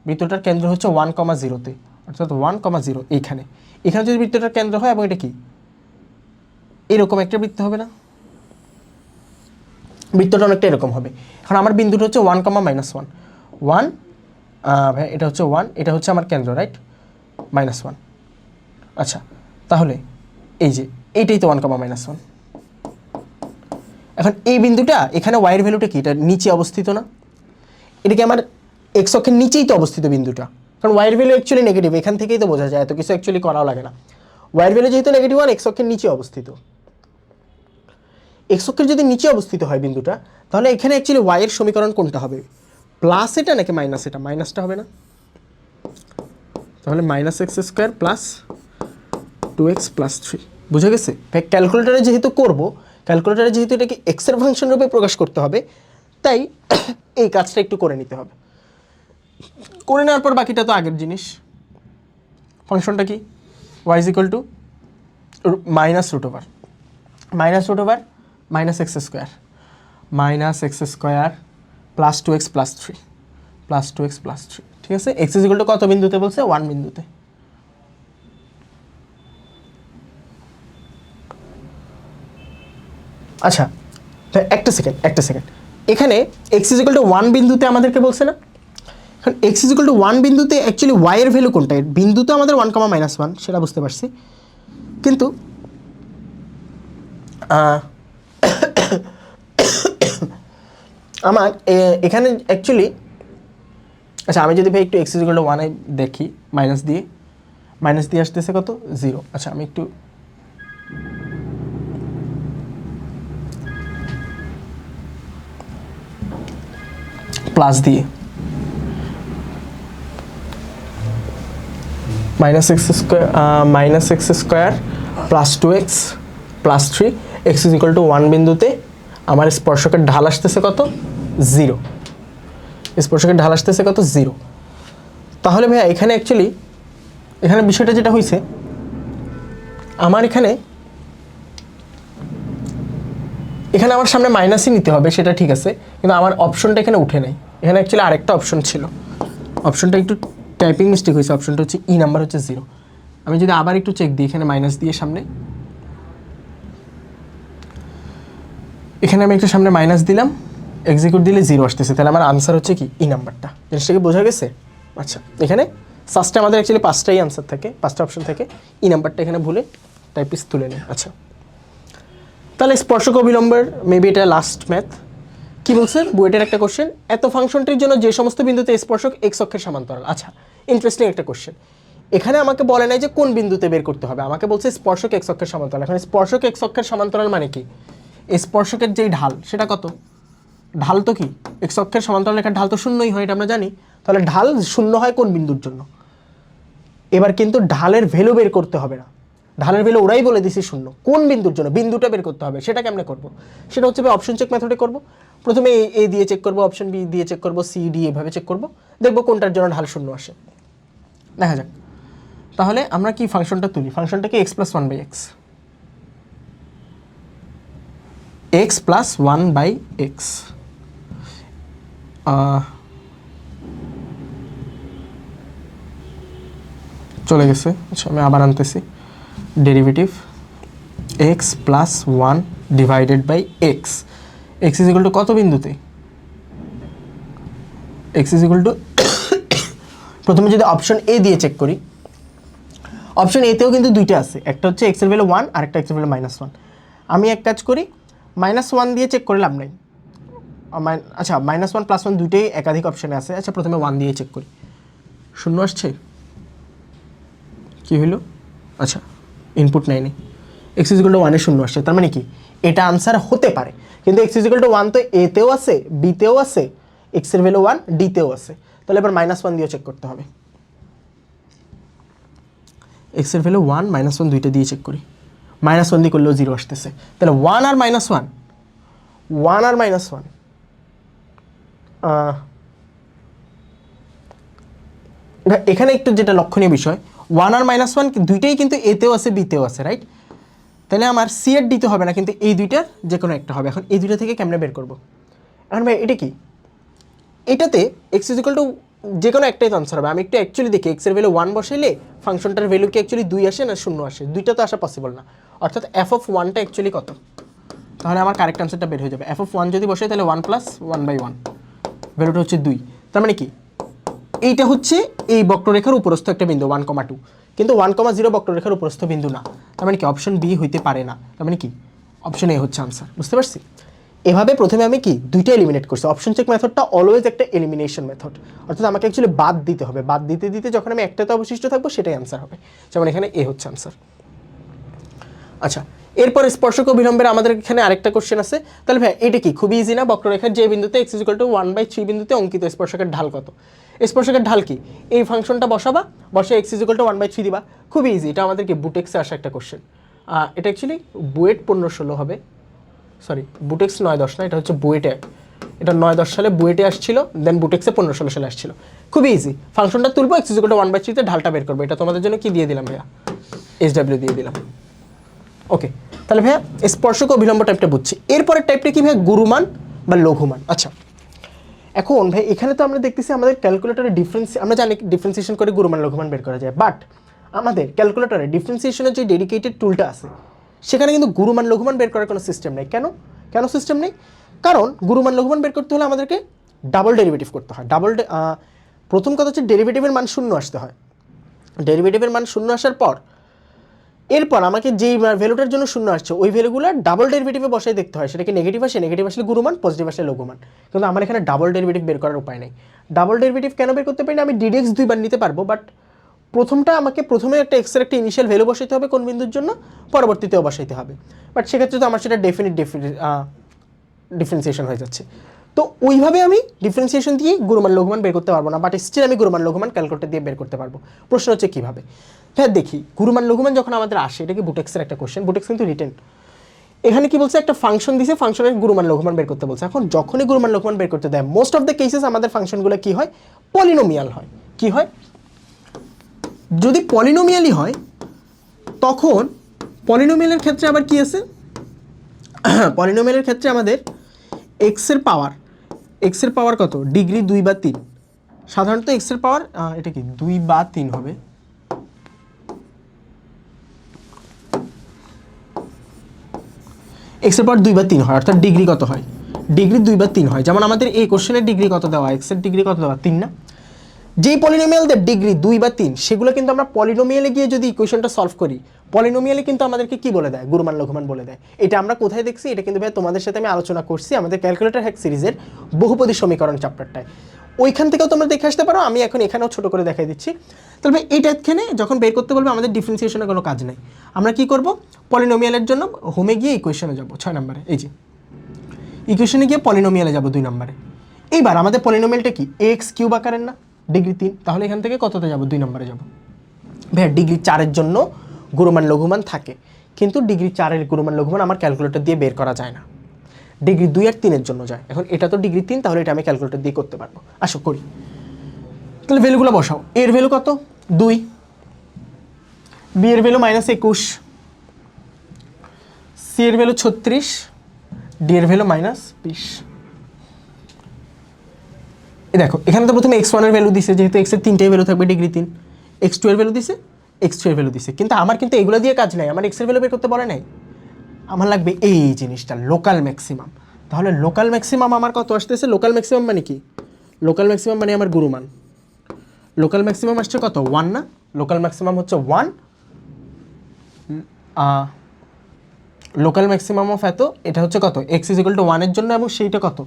বৃত্তটার কেন্দ্র হচ্ছে 1,0-তে, অর্থাৎ 1,0 এইখানে। এখানে যদি বৃত্তটার কেন্দ্র হয় এবং এটা কি এরকম একটা বৃত্ত হবে না, বৃত্তটা অনেকটা এরকম হবে। এখন আমার বিন্দুটা হচ্ছে 1,-1, 1 ভাই এটা হচ্ছে 1, এটা হচ্ছে আমার কেন্দ্র রাইট, -1। আচ্ছা তাহলে এই যে এইটাই তো 1,-1। এখন এই বিন্দুটা এখানে ওয়াইয়ের ভ্যালুটা কি, এটা নিচে অবস্থিত না, এটা কি আমার এক্স অক্ষের নিচেই তো অবস্থিত বিন্দুটা, কারণ ওয়াইয়ের ভ্যালু অ্যাকচুয়ালি নেগেটিভ, এখান থেকেই তো বোঝা যায়, এত কিছু অ্যাকচুয়ালি করাও লাগে না। ওয়াইয়ের ভ্যালু যেহেতু -1, এক্স অক্ষের নিচে অবস্থিত, এক্স অক্ষের যদি নিচে অবস্থিত হয় বিন্দুটা, তাহলে এখানে অ্যাকচুয়ালি ওয়াইয়ের সমীকরণ কোনটা হবে, প্লাস এটা নাকি মাইনাস এটা, মাইনাসটা হবে না, তাহলে -x² + 2x + 3। বুঝে গেছে? ক্যালকুলেটারে যেহেতু করব, ক্যালকুলেটারে যেহেতু এটাকে এক্স এর ফাংশন রূপে প্রকাশ করতে হবে, তাই এই কাজটা একটু করে নিতে হবে। করে নেওয়ার পর বাকিটা তো আগের জিনিস। ফাংশনটা কি, y = -√−√−x² + 2x + 3 + 2x + 3, ঠিক আছে? x = কত বিন্দুতে বলছে, 1 বিন্দুতে। আচ্ছা একটা সেকেন্ড, এখানে x = 1 বিন্দুতে আমাদেরকে বলছে না, এখন x = 1 বিন্দুতে অ্যাকচুয়ালি y এর ভ্যালু কোনটা, বিন্দু তো আমাদের 1,-1 সেটা বুঝতে পারছি, কিন্তু আমার এখানে অ্যাকচুয়ালি, আচ্ছা আমি যদি ভাই একটু x = 1 দেখি, মাইনাস দিয়ে আসতেছে কত 0। আচ্ছা আমি একটু প্লাস দিয়ে -x² + 2x +3, x is equal to 1 বিন্দুতে আমার স্পর্শকের ঢাল আসতেছে কত 0, স্পর্শকের ঢাল আসতেছে কত 0। তাহলে ভাইয়া এখানে অ্যাকচুয়ালি এখানে বিষয়টা যেটা হয়েছে আমার এখানে আমার সামনে মাইনাসই নিতে হবে, সেটা ঠিক আছে, কিন্তু আমার অপশনটা এখানে উঠে নেই। এখানে অ্যাকচুয়ালি আরেকটা অপশন ছিল, অপশনটা একটু টাইপিং মিস্টেক হয়েছে, অপশনটা হচ্ছে ই নাম্বার হচ্ছে 0। আমি যদি আবার একটু চেক দিই এখানে মাইনাস দিয়ে সামনে, এখানে আমি একটা সামনে মাইনাস দিলাম, এক্সিকিউট দিলে 0 আসতেছে, তাহলে আমার আনসার হচ্ছে কি ই নাম্বারটা। জিনিসটাকে বোঝা গেছে? আচ্ছা, এখানে ফার্স্টে আমাদের অ্যাকচুয়ালি 5টাই আনসার থাকে, 5টা অপশন থাকে, ই নাম্বারটা এখানে ভুলে টাইপিস তুলে নেই। আচ্ছা, তাহলে স্পর্শক অবিলম্বের মেবি এটা লাস্ট ম্যাথ। কি বলছে বুয়েটের একটা কোশ্চেন, এত ফাংশনটির জন্য যে সমস্ত বিন্দুতে স্পর্শক এক্স অক্ষের সমান্তরাল। আচ্ছা, ইন্টারেস্টিং একটা কোশ্চেন। এখানে আমাকে বলে নাই যে কোন বিন্দুতে বের করতে হবে, আমাকে বলছে স্পর্শক এক্স অক্ষের সমান্তরাল। এখন স্পর্শক এক্স অক্ষের সমান্তরাল মানে কি? স্পর্শকের যেই ঢাল সেটা কত, ঢাল তো কি এক্স অক্ষের সমান্তরাল রেখার ঢাল তো শূন্যই হয়, এটা আমরা জানি। তাহলে ঢাল শূন্য হয় কোন বিন্দুর জন্য? এবার কিন্তু ঢালের ভ্যালু বের করতে হবে না, ঢালের ভ্যালু ওরাই বলে দিছি শূন্য। কোন বিন্দুর জন্য বিন্দুটা বের করতে হবে, সেটা কেমনে করব? সেটা হচ্ছে অপশন চেক মেথডে করব। প্রথমে এ দিয়ে চেক করব, অপশন বি দিয়ে চেক করব, সি ডি এভাবে চেক করব, দেখব কোনটার জন্য ঢাল শূন্য আসে। দেখা যাক। তাহলে আমরা কি ফাংশনটা তুলি, ফাংশনটাকে x + 1/x, x + 1/x, চলে গেছে। আচ্ছা, আমি আবার আনতেছি, derivative x + 1 / x, x is equal to কত বিন্দুতে, x ইজ ইকুয়াল টু প্রথমে যদি অপশন এ দিয়ে চেক করি, অপশন এতেও কিন্তু দুইটা আছে, একটা হচ্ছে x এর ভ্যালু 1 আর একটা x এর ভ্যালু -1। আমি এক কাজ করি, -1 দিয়ে চেক করে লাভ নাই। আচ্ছা, -1 + 1 দুইটাই একাধিক অপশনে আছে। আচ্ছা, প্রথমে 1 দিয়ে চেক করি, শূন্য আসছে, কি হইলো? আচ্ছা, ইনপুট নেয়নি, x ইজ ইকুয়াল টু 1 এ শূন্য আসছে, তার মানে কি এটা আনসার হতে পারে। কিন্তু x ইজ ইকুয়াল টু 1 তো এতেও আছে, বিতেও আছে, x এর ভ্যালু 1 ডিতেও আছে। তাহলে এবার -1 দিয়ে চেক করতে হবে, x এর ভ্যালু 1 -1 দুইটা দিয়ে চেক করি, -1 দিয়ে করলেও 0 আসতেছে। তাহলে 1 আর -1, 1 আর -1, এখানে একটু যেটা লক্ষণীয় বিষয়, 1 আর -1 দুইটাই কিন্তু এতেও আছে বিতেও আছে, রাইট? তাহলে আমার সি আর দিতে হবে না, কিন্তু এই দুইটার যে কোনো একটা হবে। এখন এই দুইটা থেকে কেমনে বের করব? এখন ভাই এটা কি, এটাতে এক্স ইজ ইকুয়াল টু যে কোনো একটাই তো আনসার হবে। আমি একটু অ্যাকচুয়ালি দেখি এক্সের ভ্যালু 1 বসাইলে ফাংশনটার ভ্যালু কি অ্যাকচুয়ালি 2 আসে না 0 আসে? দুইটা তো আসা পসিবল না, অর্থাৎ f(1)টা অ্যাকচুয়ালি কত? তাহলে আমার কারেক্ট আনসারটা বের হয়ে যাবে। f(1) যদি বসাই তাহলে 1 + 1/1, ভ্যালুটা হচ্ছে 2। তার মানে কি এইটা হচ্ছে এই বক্ররেখার উপরস্থ একটা বিন্দু 1,2, কিন্তু 1,0 বক্ররেখার উপরস্থ বিন্দু না। তার মানে কি অপশন বি হইতে পারে না, তার মানে কি অপশন এ হচ্ছে আনসার। বুঝতে পারছি? এভাবে প্রথমে আমি কি দুইটা এলিমিনেট করছি। অপশন চেক মেথডটা অলওয়েজ একটা এলিমিনেশন মেথড, অর্থাৎ আমাকে অ্যাকচুয়ালি বাদ দিতে হবে, বাদ দিতে দিতে যখন আমি একটাতে অবশিষ্ট থাকবো সেটাই আনসার হবে। যেমন এখানে এ হচ্ছে আনসার। আচ্ছা, এরপর স্পর্শক অবিলম্বের আমাদের এখানে আরেকটা কোশ্চেন আছে। তাহলে ভাই এটা কি খুবই ইজি না? বক্ররেখার যে বিন্দুতে x = 1/3 বিন্দুতে অঙ্কিত স্পর্শকের ঢাল কত? স্পর্শকের ঢাল কি? এই ফাংশনটা বসাবা, বসে x = 1/3 দিবা, খুবই ইজি। এটা আমাদেরকে বুটেক্সে আসা একটা কোশ্চেন। এটা অ্যাকচুয়ালি বুয়েট 15-16 হবে, সরি বুটেক্স 9-10 না, এটা হচ্ছে বুয়েটে, এটা 9-10 সালে বুয়েটে আসছিল, দেন বুটেক্সে 15-16 সালে আসছিল। খুবই ইজি, ফাংশনটা তুলবো, x = 1/3 ঢালটা বের করবো। এটা তোমাদের জন্য কি দিয়ে দিলাম ভাইয়া? SW দিয়ে দিলাম। ওকে, তাহলে ভাইয়া স্পর্শক অবিলম্ব টাইপটা বুঝছি। এরপরের টাইপটা কি ভাইয়া? গুরুমান বা লঘুমান। আচ্ছা, এখন ভাই এখানে তো আমরা দেখতেছি আমাদের ক্যালকুলেটরে আমরা জানি ডিফারেন্সিয়েশন করে গুরুমান লঘুমান বের করা যায়, বাট আমাদের ক্যালকুলেটরে ডিফারেন্সিয়েশনের যে ডেডিকেটেড টুলটা আছে সেখানে কিন্তু গুরুমান লঘুমান বের করার কোনো সিস্টেম নেই। কেন সিস্টেম নেই? কারণ গুরুমান লঘুমান বের করতে হলে আমাদেরকে ডাবল ডেরিভেটিভ করতে হয়। প্রথম কথা হচ্ছে ডেরিভেটিভের মান 0 আসতে হয়। ডেরিভেটিভের মান 0 আসার পর এরপর আমাকে যেই ভ্যালুটার জন্য 0 আসছে ওই ভ্যালুগুলো ডাবল ডেরিভেটিভে বসাই দেখতে হয়, সেটা কি নেগেটিভ আসে, নেগেটিভ আসলে গুরুমান, পজিটিভ আসলে লঘুমান। কিন্তু আমার এখানে ডাবল ডেরিভেটিভ বের করার উপায় নেই। ডাবল ডেরিভেটিভ কেন বের করতে পারি না? আমি ডিডেক্স 2বার নিতে পারবো, বাট আমাকে প্রথমে একটা এক্সের একটা ইনিশিয়াল ভ্যালু বসাইতে হবে কোন বিন্দুর জন্য, পরবর্তীতেও বসাইতে হবে। বাট সেক্ষেত্রে তো আমার সেটা ডিফারেন্সিয়েশন হয়ে যাচ্ছে। তো ওইভাবে আমি ডিফারেন্সিয়েশন দিয়ে গুরুমান লঘুমান বের করতে পারবো না, বাট স্টিল আমি গুরুমান লঘুমান ক্যালকুলেটর দিয়ে বের করতে পারবো। প্রশ্ন হচ্ছে কীভাবে? হ্যাঁ দেখি, গুরুমান লঘুমান যখন আমাদের আসে, এটা কি বুটেক্সের একটা কোশ্চেন, বুটেক্স কিন্তু রিটেন। এখানে কি বলছে, একটা ফাংশন দিছে, ফাংশনের গুণমান লঘুমান বের করতে বলছে। এখন যখনই গুণমান লঘুমান বের করতে দেয়, মোস্ট অফ দ্য কেসেস আমাদের ফাংশনগুলো কি হয়, পলিনোমিয়াল হয়। কি হয়, যদি পলিনোমিয়ালই হয় তখন পলিনোমিয়ালের ক্ষেত্রে আবার কি আছে, পলিনোমিয়ালের ক্ষেত্রে আমাদের এক্সের পাওয়ার কত, ডিগ্রি 2 বা 3। সাধারণত এক্সের পাওয়ার এটা কি 2 বা 3 হবে। এক্সের পাওয়ার 2 বা 3 হয়, অর্থাৎ ডিগ্রি কত হয়, ডিগ্রি 2 বা 3 হয়। যেমন আমাদের এই কোশ্চেনের ডিগ্রি কত দেওয়া, এক্সের ডিগ্রি কত দেওয়া, 3 না? যেই পলিনোমিয়ালদের ডিগ্রি 2 বা 3, সেগুলো কিন্তু আমরা পলিনোমিয়ালে গিয়ে যদি ইকুয়েশনটা সলভ করি, পলিনোমিয়ালে কিন্তু আমাদেরকে কি বলে দেয়, গুণমান লঘুমান বলে দেয়। এটা আমরা কোথায় দেখছি, এটা কিন্তু ভাই তোমাদের সাথে আমি আলোচনা করছি আমাদের ক্যালকুলেটর হ্যাক সিরিজের বহুপদী সমীকরণ চ্যাপ্টারটায়। ওইখান থেকেও তোমরা দেখে আসতে পারো, আমি এখন এখানেও ছোট করে দেখাই দিচ্ছি। তাহলে এইটা এখানে যখন বের করতে বলবে, আমাদের ডিফারেন্সিয়েশনের কোনো কাজ নেই। আমরা কি করব, পলিনোমিয়ালের জন্য হোমে গিয়ে ইকুয়েশনে যাব 6 নম্বরে, এই যে ইকুয়েশনে গিয়ে পলিনোমিয়ালে যাব 2 নম্বরে। এইবার আমাদের পলিনোমিয়ালটা কি এক্স কিউব আকারের না, ডিগ্রি 3, তাহলে এখান থেকে কততে যাব, 2 নম্বরে যাব। ভাইয়া ডিগ্রি 4-এর জন্য গুণমান লঘুমান থাকে, কিন্তু ডিগ্রি 4-এর গুণমান লঘুমান আমার ক্যালকুলেটর দিয়ে বের করা যায় না, ডিগ্রি 2 আর 3-এর জন্য যায়। এখন এটা তো ডিগ্রি 3, তাহলে এটা আমি ক্যালকুলেটর দিয়ে করতে পারবো। আসো করি। তাহলে ভ্যালুগুলো বসাও। এর ভ্যালু কত, 2, বি এর ভ্যালু -21, সি এর ভ্যালু 36, ডি এর ভ্যালু -20। দেখো এখানে তো প্রথমে x1 এর ভ্যালু দিছে, যেহেতু x এর 3টাই ভ্যালু থাকবে ডিগ্রি 3, x2 এর ভ্যালু দিছে, x3 এর ভ্যালু দিছে। কিন্তু আমার কিন্তু এগুলো দিয়ে কাজ নাই, আমার x এর ভ্যালু বের করতে বলে নাই, আমার লাগবে এই জিনিসটা, লোকাল ম্যাক্সিমাম। তাহলে লোকাল ম্যাক্সিমাম আমার কত আসতেছে, লোকাল ম্যাক্সিমাম মানে কি, লোকাল ম্যাক্সিমাম মানে আমার গুণমান। লোকাল ম্যাক্সিমাম আসছে কত, 1 না? লোকাল ম্যাক্সিমাম হচ্ছে 1, লোকাল ম্যাক্সিমাম অফ এত, এটা হচ্ছে কত, x = 1 এর জন্য, এবং সেইটা কত,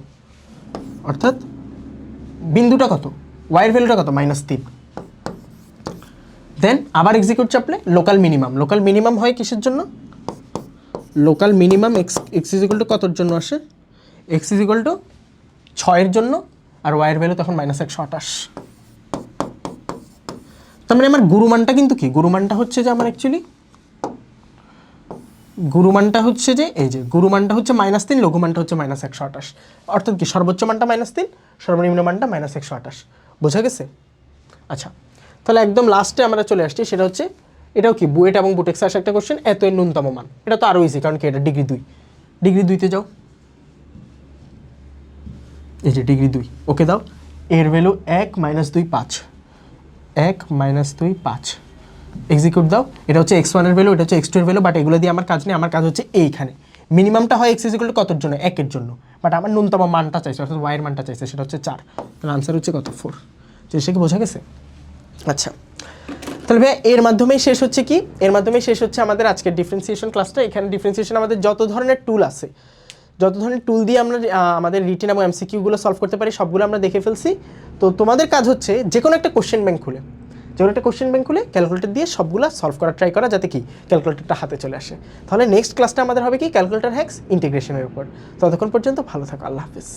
অর্থাৎ বিন্দুটা কত, y এর ভ্যালুটা কত, -3। দেন আবার এক্সিকিউট চাপলে লোকাল মিনিমাম, লোকাল মিনিমাম হয় কিসের জন্য, লোকাল মিনিমাম x = কতর জন্য আসে, x = 6 এর জন্য, আর y এর ভ্যালু তখন -128। তার মানে আমার গুরুমানটা কিন্তু কি, গুরুমানটা হচ্ছে যে আমার অ্যাকচুয়ালি গুরুমানটা হচ্ছে যে এই যে গুরুমানটা হচ্ছে -3, লঘুমানটা হচ্ছে -128। অর্থাৎ কি, সর্বোচ্চ মানটা -3, সর্বনিম্ন মানটা -128। বোঝা গেছে? আচ্ছা, তাহলে একদম লাস্টে আমরা চলে আসছি, সেটা হচ্ছে এটাও কি বুয়েট এবং বুটেক্সে আসা একটা কোশ্চেন, এত এর ন্যূনতম মান। এটা তো আরও ইজি, কারণ কি এটা ডিগ্রি 2, ডিগ্রি 2-তে যাও, এই যে ডিগ্রি 2, ওকে দাও। এর ভ্যালু 1 - 2 5, 1 - 2 5, এক্সিকিউট দাও। এটা হচ্ছে x1 এর ভ্যালু, এটা হচ্ছে x2 এর ভ্যালু, বাট এগুলো দিয়ে আমার কাজ নেই, আমার কাজ হচ্ছে এইখানে মিনিমামটা হয় x = কতর জন্য, 1 এর জন্য, বাট আমার ন্যূনতম মানটা চাইছে, অর্থাৎ y এর মানটা চাইছে, সেটা হচ্ছে 4। তাহলে আনসার হচ্ছে কত, 4। সে কি বোঝা গেছে? আচ্ছা, তাহলে ভাই এর মাধ্যমেই শেষ হচ্ছে কি, এর মাধ্যমেই শেষ হচ্ছে আমাদের আজকের ডিফারেন্সিয়েশন ক্লাসটা। এখানে ডিফারেন্সিয়েশন আমাদের যত ধরনের টুল আছে, যত ধরনের টুল দিয়ে আমরা আমাদের রিটেন এবং এমসিকিউগুলো সলভ করতে পারি, সবগুলো আমরা দেখে ফেলছি। তো তোমাদের কাজ হচ্ছে যে কোনো একটা কোশ্চেন ব্যাংক খুলে, ক্যালকুলেটর দিয়ে সবগুলো সলভ করার ট্রাই করা, যাতে কি ক্যালকুলেটরটা হাতে চলে আসে। তাহলে নেক্সট ক্লাসটা আমাদের হবে কি, ক্যালকুলেটর হ্যাক্স ইন্টিগ্রেশনের উপর। ততক্ষণ পর্যন্ত ভালো থাকো, আল্লাহ হাফিজ।